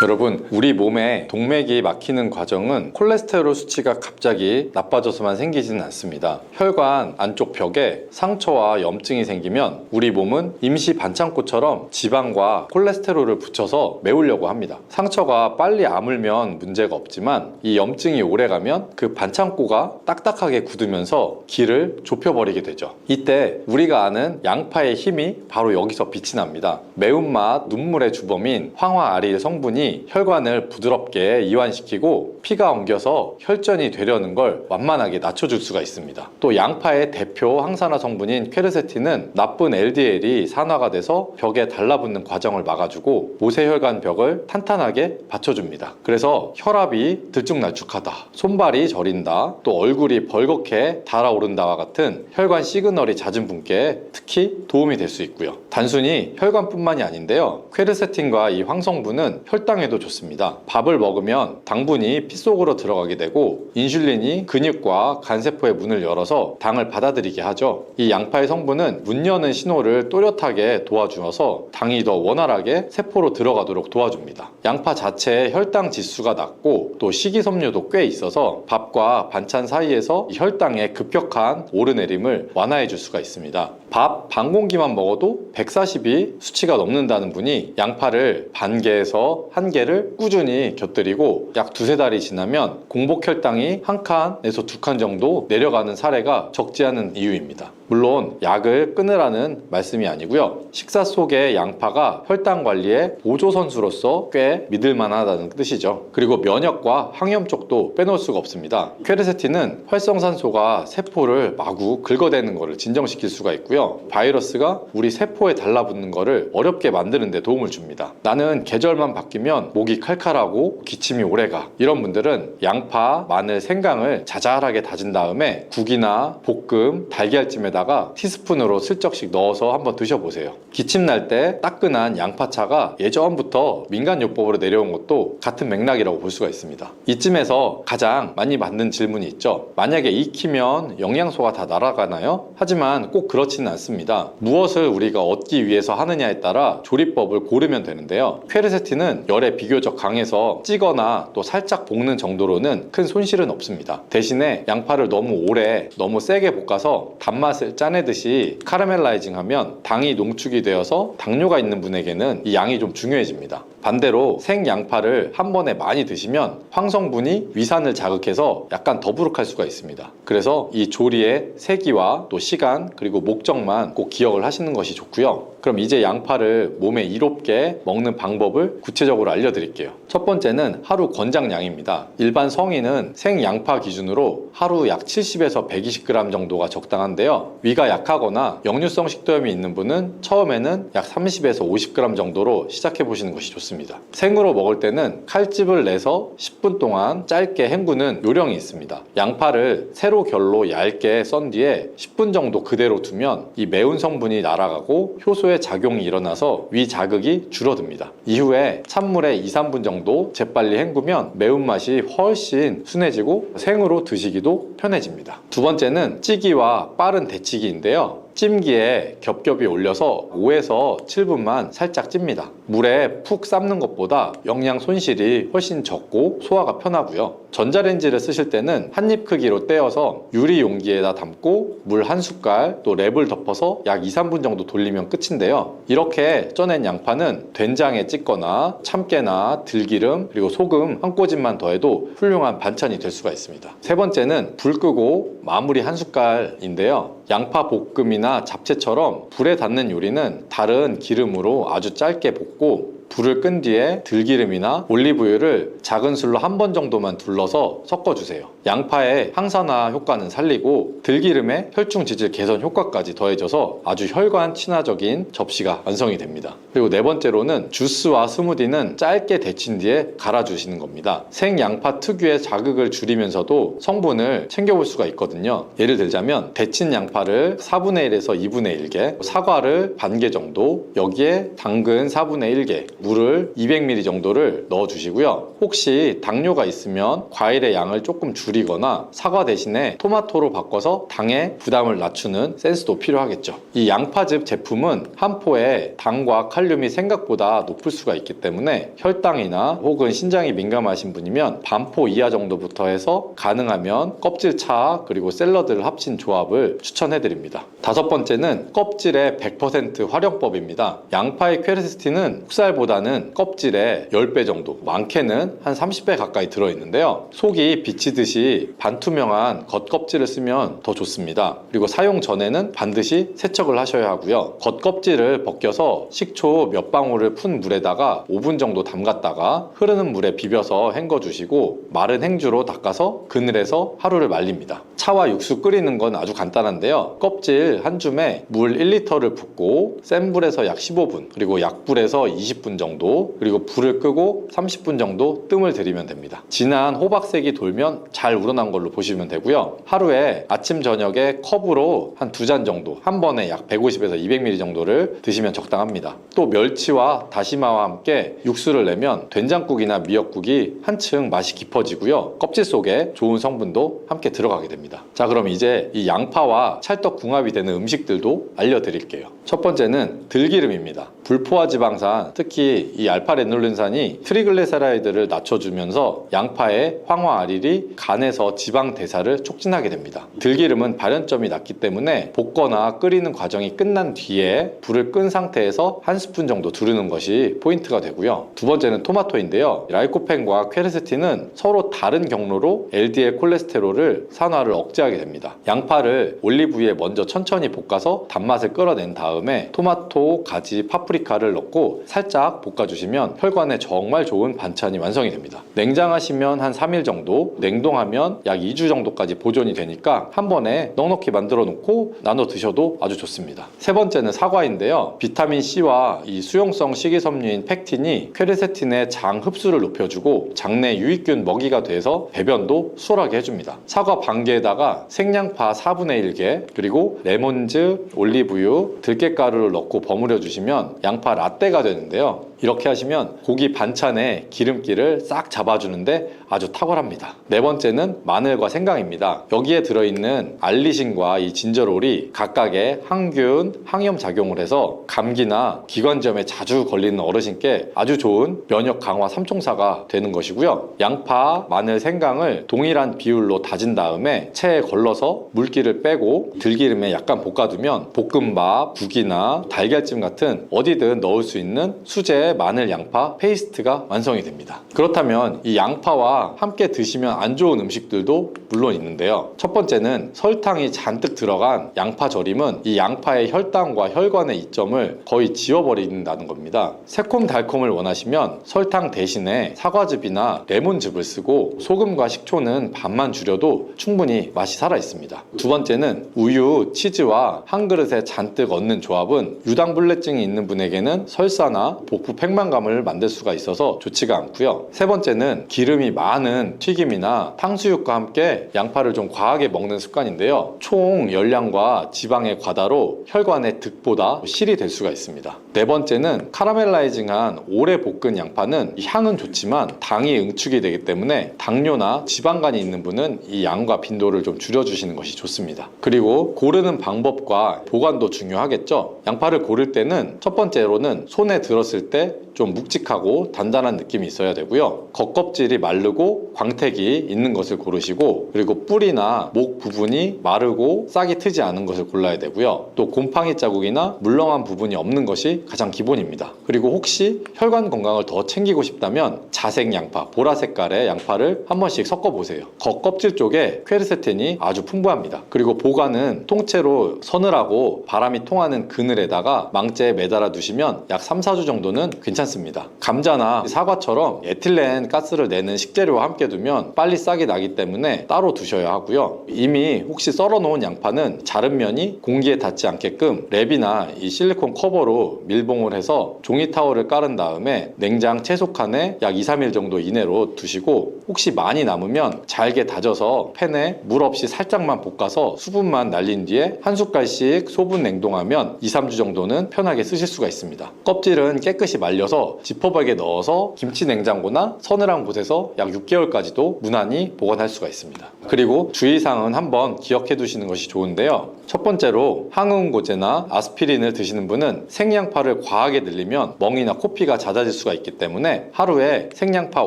A: 여러분, 우리 몸에 동맥이 막히는 과정은 콜레스테롤 수치가 갑자기 나빠져서만 생기지는 않습니다. 혈관 안쪽 벽에 상처와 염증이 생기면 우리 몸은 임시 반창고처럼 지방과 콜레스테롤을 붙여서 메우려고 합니다. 상처가 빨리 아물면 문제가 없지만 이 염증이 오래가면 그 반창고가 딱딱하게 굳으면서 길을 좁혀버리게 되죠. 이때 우리가 아는 양파의 힘이 바로 여기서 빛이 납니다. 매운맛, 눈물의 주범인 황화아릴 성분이 혈관을 부드럽게 이완시키고 피가 엉겨서 혈전이 되려는 걸 완만하게 낮춰줄 수가 있습니다. 또 양파의 대표 항산화 성분인 퀘르세틴은 나쁜 LDL이 산화가 돼서 벽에 달라붙는 과정을 막아주고 모세혈관 벽을 탄탄하게 받쳐줍니다. 그래서 혈압이 들쭉날쭉하다, 손발이 저린다, 또 얼굴이 벌겋게 달아오른다와 같은 혈관 시그널이 잦은 분께 특히 도움이 될 수 있고요. 단순히 혈관뿐만이 아닌데요. 퀘르세틴과 이 황성분은 혈당에도 좋습니다. 밥을 먹으면 당분이 피 속으로 들어가게 되고 인슐린이 근육과 간세포의 문을 열어서 당을 받아들이게 하죠. 이 양파의 성분은 문 여는 신호를 또렷하게 도와주어서 당이 더 원활하게 세포로 들어가도록 도와줍니다. 양파 자체의 혈당 지수가 낮고 또 식이섬유도 꽤 있어서 밥과 반찬 사이에서 이 혈당의 급격한 오르내림을 완화해 줄 수가 있습니다. 밥 반 공기만 먹어도 140이 수치가 넘는다는 분이 양파를 반 개에서 한 개를 꾸준히 곁들이고 약 2-3달이 지나면 공복 혈당이 1칸에서 2칸 정도 내려가는 사례가 적지 않은 이유입니다. 물론 약을 끊으라는 말씀이 아니고요. 식사 속의 양파가 혈당 관리의 보조선수로서 꽤 믿을만하다는 뜻이죠. 그리고 면역과 항염 쪽도 빼놓을 수가 없습니다. 퀘르세틴은 활성산소가 세포를 마구 긁어대는 것을 진정시킬 수가 있고요. 바이러스가 우리 세포에 달라붙는 것을 어렵게 만드는 데 도움을 줍니다. 나는 계절만 바뀌면 목이 칼칼하고 기침이 오래가, 이런 분들은 양파, 마늘, 생강을 자잘하게 다진 다음에 국이나 볶음, 달걀찜에다가 티스푼으로 슬쩍씩 넣어서 한번 드셔보세요. 기침 날 때 따끈한 양파차가 예전부터 민간요법으로 내려온 것도 같은 맥락이라고 볼 수가 있습니다. 이쯤에서 가장 많이 받는 질문이 있죠. 만약에 익히면 영양소가 다 날아가나요? 하지만 꼭 그렇지는 않습니다. 무엇을 우리가 얻기 위해서 하느냐에 따라 조리법을 고르면 되는데요. 퀘르세틴은 열에 비교적 강해서 찌거나 또 살짝 볶는 정도로는 큰 손실은 없습니다. 대신에 양파를 너무 오래, 너무 세게 볶아서 단맛을 짜내듯이 카라멜라이징하면 당이 농축이 되어서 당뇨가 있는 분에게는 이 양이 좀 중요해집니다. 반대로 생양파를 한 번에 많이 드시면 황성분이 위산을 자극해서 약간 더부룩할 수가 있습니다. 그래서 이 조리의 세기와 또 시간 그리고 목적만 꼭 기억을 하시는 것이 좋고요. 그럼 이제 양파를 몸에 이롭게 먹는 방법을 구체적으로 알려드릴게요. 첫 번째는 하루 권장량입니다. 일반 성인은 생양파 기준으로 하루 약 70에서 120g 정도가 적당한데요. 위가 약하거나 역류성 식도염이 있는 분은 처음에는 약 30에서 50g 정도로 시작해 보시는 것이 좋습니다. 생으로 먹을 때는 칼집을 내서 10분 동안 짧게 헹구는 요령이 있습니다. 양파를 세로 결로 얇게 썬 뒤에 10분 정도 그대로 두면 이 매운 성분이 날아가고 효소의 작용이 일어나서 위 자극이 줄어듭니다. 이후에 찬물에 2-3분 정도 재빨리 헹구면 매운맛이 훨씬 순해지고 생으로 드시기도 편해집니다. 두 번째는 찌기와 빠른 데치기인데요. 찜기에 겹겹이 올려서 5에서 7분만 살짝 찝니다. 물에 푹 삶는 것보다 영양 손실이 훨씬 적고 소화가 편하고요. 전자레인지를 쓰실 때는 한입 크기로 떼어서 유리 용기에다 담고 물 한 숟갈 또 랩을 덮어서 약 2-3분 정도 돌리면 끝인데요. 이렇게 쪄낸 양파는 된장에 찍거나 참깨나 들기름 그리고 소금 한 꼬집만 더해도 훌륭한 반찬이 될 수가 있습니다. 세 번째는 불 끄고 마무리 한 숟갈인데요. 양파 볶음이나 잡채처럼 불에 닿는 요리는 다른 기름으로 아주 짧게 볶고 불을 끈 뒤에 들기름이나 올리브유를 작은 술로 한 번 정도만 둘러서 섞어주세요. 양파의 항산화 효과는 살리고 들기름의 혈중 지질 개선 효과까지 더해져서 아주 혈관 친화적인 접시가 완성이 됩니다. 그리고 네 번째로는 주스와 스무디는 짧게 데친 뒤에 갈아주시는 겁니다. 생양파 특유의 자극을 줄이면서도 성분을 챙겨볼 수가 있거든요. 예를 들자면 데친 양파를 4분의 1에서 2분의 1개, 사과를 반 개 정도, 여기에 당근 4분의 1개, 물을 200ml 정도를 넣어주시고요. 혹시 당뇨가 있으면 과일의 양을 조금 줄이거나 사과 대신에 토마토로 바꿔서 당의 부담을 낮추는 센스도 필요하겠죠. 이 양파즙 제품은 한 포에 당과 칼륨이 생각보다 높을 수가 있기 때문에 혈당이나 혹은 신장이 민감하신 분이면 반포 이하 정도부터 해서 가능하면 껍질차 그리고 샐러드를 합친 조합을 추천해드립니다. 다섯 번째는 껍질의 100% 활용법입니다. 양파의 퀘르세틴은 흑살보다는 껍질의 10배 정도, 많게는 한 30배 가까이 들어있는데요. 속이 비치듯이 반투명한 겉껍질을 쓰면 더 좋습니다. 그리고 사용 전에는 반드시 세척을 하셔야 하고요. 겉껍질을 벗겨서 식초 몇 방울을 푼 물에다가 5분 정도 담갔다가 흐르는 물에 비벼서 헹궈주시고 마른 행주로 닦아서 그늘에서 하루를 말립니다. 차와 육수 끓이는 건 아주 간단한데요. 껍질 한 줌에 물 1리터를 붓고 센 불에서 약 15분 그리고 약불에서 20분 정도 그리고 불을 끄고 30분 정도 뜸을 들이면 됩니다. 진한 호박색이 돌면 잘 우러난 걸로 보시면 되고요. 하루에 아침 저녁에 컵으로 한 2잔 정도 한 번에 약 150에서 200ml 정도를 드시면 적당합니다. 또 멸치와 다시마와 함께 육수를 내면 된장국이나 미역국이 한층 맛이 깊어지고요. 껍질 속에 좋은 성분도 함께 들어가게 됩니다. 자, 그럼 이제 이 양파와 찰떡궁합이 되는 음식들도 알려드릴게요. 첫 번째는 들기름입니다. 불포화 지방산, 특히 이 알파레놀린산이 트리글리세라이드를 낮춰주면서 양파의 황화알이 간에서 지방 대사를 촉진하게 됩니다. 들기름은 발연점이 낮기 때문에 볶거나 끓이는 과정이 끝난 뒤에 불을 끈 상태에서 한 스푼 정도 두르는 것이 포인트가 되고요. 두 번째는 토마토인데요. 라이코펜과 퀘르세틴은 서로 다른 경로로 LDL 콜레스테롤을 산화를 억제하게 됩니다. 양파를 올리브유에 먼저 천천히 볶아서 단맛을 끌어낸 다음에 토마토, 가지, 파프리카를 넣고 살짝 볶아주시면 혈관에 정말 좋은 반찬이 완성이 됩니다. 냉장하시면 한 3일 정도, 냉동하면 약 2주 정도까지 보존이 되니까 한 번에 넉넉히 만들어 놓고 나눠 드셔도 아주 좋습니다. 세 번째는 사과인데요. 비타민C와 이 수용성 식이섬유인 팩틴이 퀘르세틴의 장 흡수를 높여주고 장내 유익균 먹이가 돼서 배변도 수월하게 해줍니다. 사과 반 개에다가 생양파 4분의 1개 그리고 레몬즙, 올리브유, 들깨가루를 넣고 버무려 주시면 양파 라떼가 되는데요. 이렇게 하시면 고기 반찬에 기름기를 싹 잡아주는데 아주 탁월합니다. 네 번째는 마늘과 생강입니다. 여기에 들어있는 알리신과 이 진저롤이 각각의 항균, 항염 작용을 해서 감기나 기관지염에 자주 걸리는 어르신께 아주 좋은 면역 강화 삼총사가 되는 것이고요. 양파, 마늘, 생강을 동일한 비율로 다진 다음에 체에 걸러서 물기를 빼고 들기름에 약간 볶아두면 볶음밥, 국이나 달걀찜 같은 어디든 넣을 수 있는 수제 새 마늘 양파 페이스트가 완성이 됩니다. 그렇다면 이 양파와 함께 드시면 안 좋은 음식들도 물론 있는데요. 첫 번째는 설탕이 잔뜩 들어간 양파 절임은 이 양파의 혈당과 혈관의 이점을 거의 지워버린다는 겁니다. 새콤달콤을 원하시면 설탕 대신에 사과즙이나 레몬즙을 쓰고 소금과 식초는 반만 줄여도 충분히 맛이 살아 있습니다. 두 번째는 우유, 치즈와 한 그릇에 잔뜩 얹는 조합은 유당불내증이 있는 분에게는 설사나 복부 팽만감을 만들 수가 있어서 좋지가 않고요. 세 번째는 기름이 많은 튀김이나 탕수육과 함께 양파를 좀 과하게 먹는 습관인데요. 총 열량과 지방의 과다로 혈관의 득보다 실이 될 수가 있습니다. 네 번째는 카라멜라이징한 오래 볶은 양파는 향은 좋지만 당이 응축이 되기 때문에 당뇨나 지방간이 있는 분은 이 양과 빈도를 좀 줄여주시는 것이 좋습니다. 그리고 고르는 방법과 보관도 중요하겠죠. 양파를 고를 때는 첫 번째로는 손에 들었을 때 좀 묵직하고 단단한 느낌이 있어야 되고요. 겉껍질이 마르고 광택이 있는 것을 고르시고, 그리고 뿌리나 목 부분이 마르고 싹이 트지 않은 것을 골라야 되고요. 또 곰팡이 자국이나 물렁한 부분이 없는 것이 가장 기본입니다. 그리고 혹시 혈관 건강을 더 챙기고 싶다면 자색 양파, 보라 색깔의 양파를 한 번씩 섞어 보세요. 겉껍질 쪽에 퀘르세틴이 아주 풍부합니다. 그리고 보관은 통째로 서늘하고 바람이 통하는 그늘에다가 망재에 매달아 두시면 약 3, 4주 정도는 괜찮습니다. 감자나 사과처럼 에틸렌 가스를 내는 식재료와 함께 두면 빨리 싹이 나기 때문에 따로 두셔야 하고요. 이미 혹시 썰어 놓은 양파는 자른 면이 공기에 닿지 않게끔 랩이나 이 실리콘 커버로 밀봉을 해서 종이 타월을 깔은 다음에 냉장 채소칸에 약 2, 3일 정도 이내로 두시고, 혹시 많이 남으면 잘게 다져서 팬에 물 없이 살짝만 볶아서 수분만 날린 뒤에 한 숟갈씩 소분 냉동하면 2, 3주 정도는 편하게 쓰실 수가 있습니다. 껍질은 깨끗이 말려서 지퍼백에 넣어서 김치 냉장고나 서늘한 곳에서 약 6개월까지도 무난히 보관할 수가 있습니다. 그리고 주의사항은 한번 기억해 두시는 것이 좋은데요. 첫 번째로 항응고제나 아스피린을 드시는 분은 생양파를 과하게 늘리면 멍이나 코피가 잦아질 수가 있기 때문에 하루에 생양파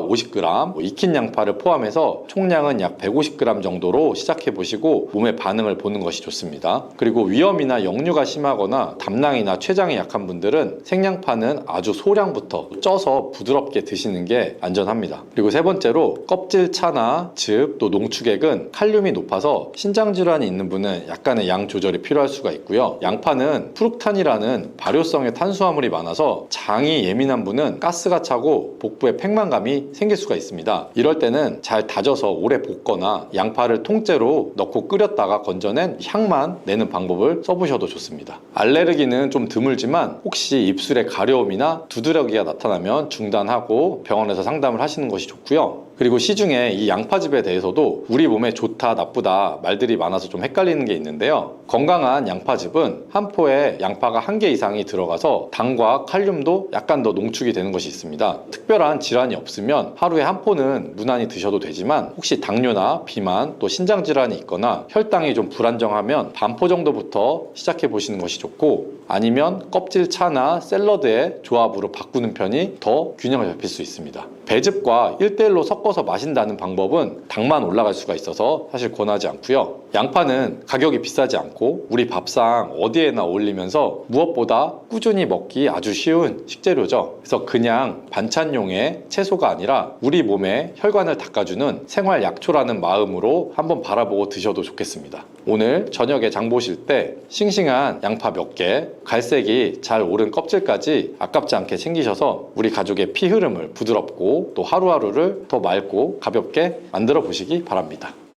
A: 50g, 익힌 양파를 포함해서 총량은 약 150g 정도로 시작해 보시고 몸의 반응을 보는 것이 좋습니다. 그리고 위염이나 역류가 심하거나 담낭이나 췌장이 약한 분들은 생양파는 아주 소량부터 쪄서 부드럽게 드시는 게 안전합니다. 그리고 세 번째로 껍질 차나 즙, 또 농축액은 칼륨이 높아서 신장 질환이 있는 분은 약간의 양 조절이 필요할 수가 있고요. 양파는 프룩탄이라는 발효성의 탄수화물이 많아서 장이 예민한 분은 가스가 차고 복부에 팽만감이 생길 수가 있습니다. 이럴 때는 잘 다져서 오래 볶거나 양파를 통째로 넣고 끓였다가 건져낸 향만 내는 방법을 써보셔도 좋습니다. 알레르기는 좀 드물지만 혹시 입술에 가려움이나 두드러기가 나타나면 중단하고 병원에서 상담을 하시는 것이 좋고요. 그리고 시중에 이 양파즙에 대해서도 우리 몸에 좋다 나쁘다 말들이 많아서 좀 헷갈리는 게 있는데요. 건강한 양파즙은 한 포에 양파가 1개 이상이 들어가서 당과 칼륨도 약간 더 농축이 되는 것이 있습니다. 특별한 질환이 없으면 하루에 한 포는 무난히 드셔도 되지만, 혹시 당뇨나 비만, 또 신장 질환이 있거나 혈당이 좀 불안정하면 반포 정도부터 시작해 보시는 것이 좋고, 아니면 껍질 차나 샐러드의 조합으로 바꾸는 편이 더 균형을 잡힐 수 있습니다. 배즙과 1대1로 섞어서 마신다는 방법은 당만 올라갈 수가 있어서 사실 권하지 않고요. 양파는 가격이 비싸지 않고 우리 밥상 어디에나 어울리면서 무엇보다 꾸준히 먹기 아주 쉬운 식재료죠. 그래서 그냥 반찬용의 채소가 아니라 우리 몸의 혈관을 닦아주는 생활 약초라는 마음으로 한번 바라보고 드셔도 좋겠습니다. 오늘 저녁에 장 보실 때 싱싱한 양파 몇 개, 갈색이 잘 오른 껍질까지 아깝지 않게 챙기셔서 우리 가족의 피 흐름을 부드럽고 또 하루하루를 더 맑고 가볍게 만들어 보시기 바랍니다.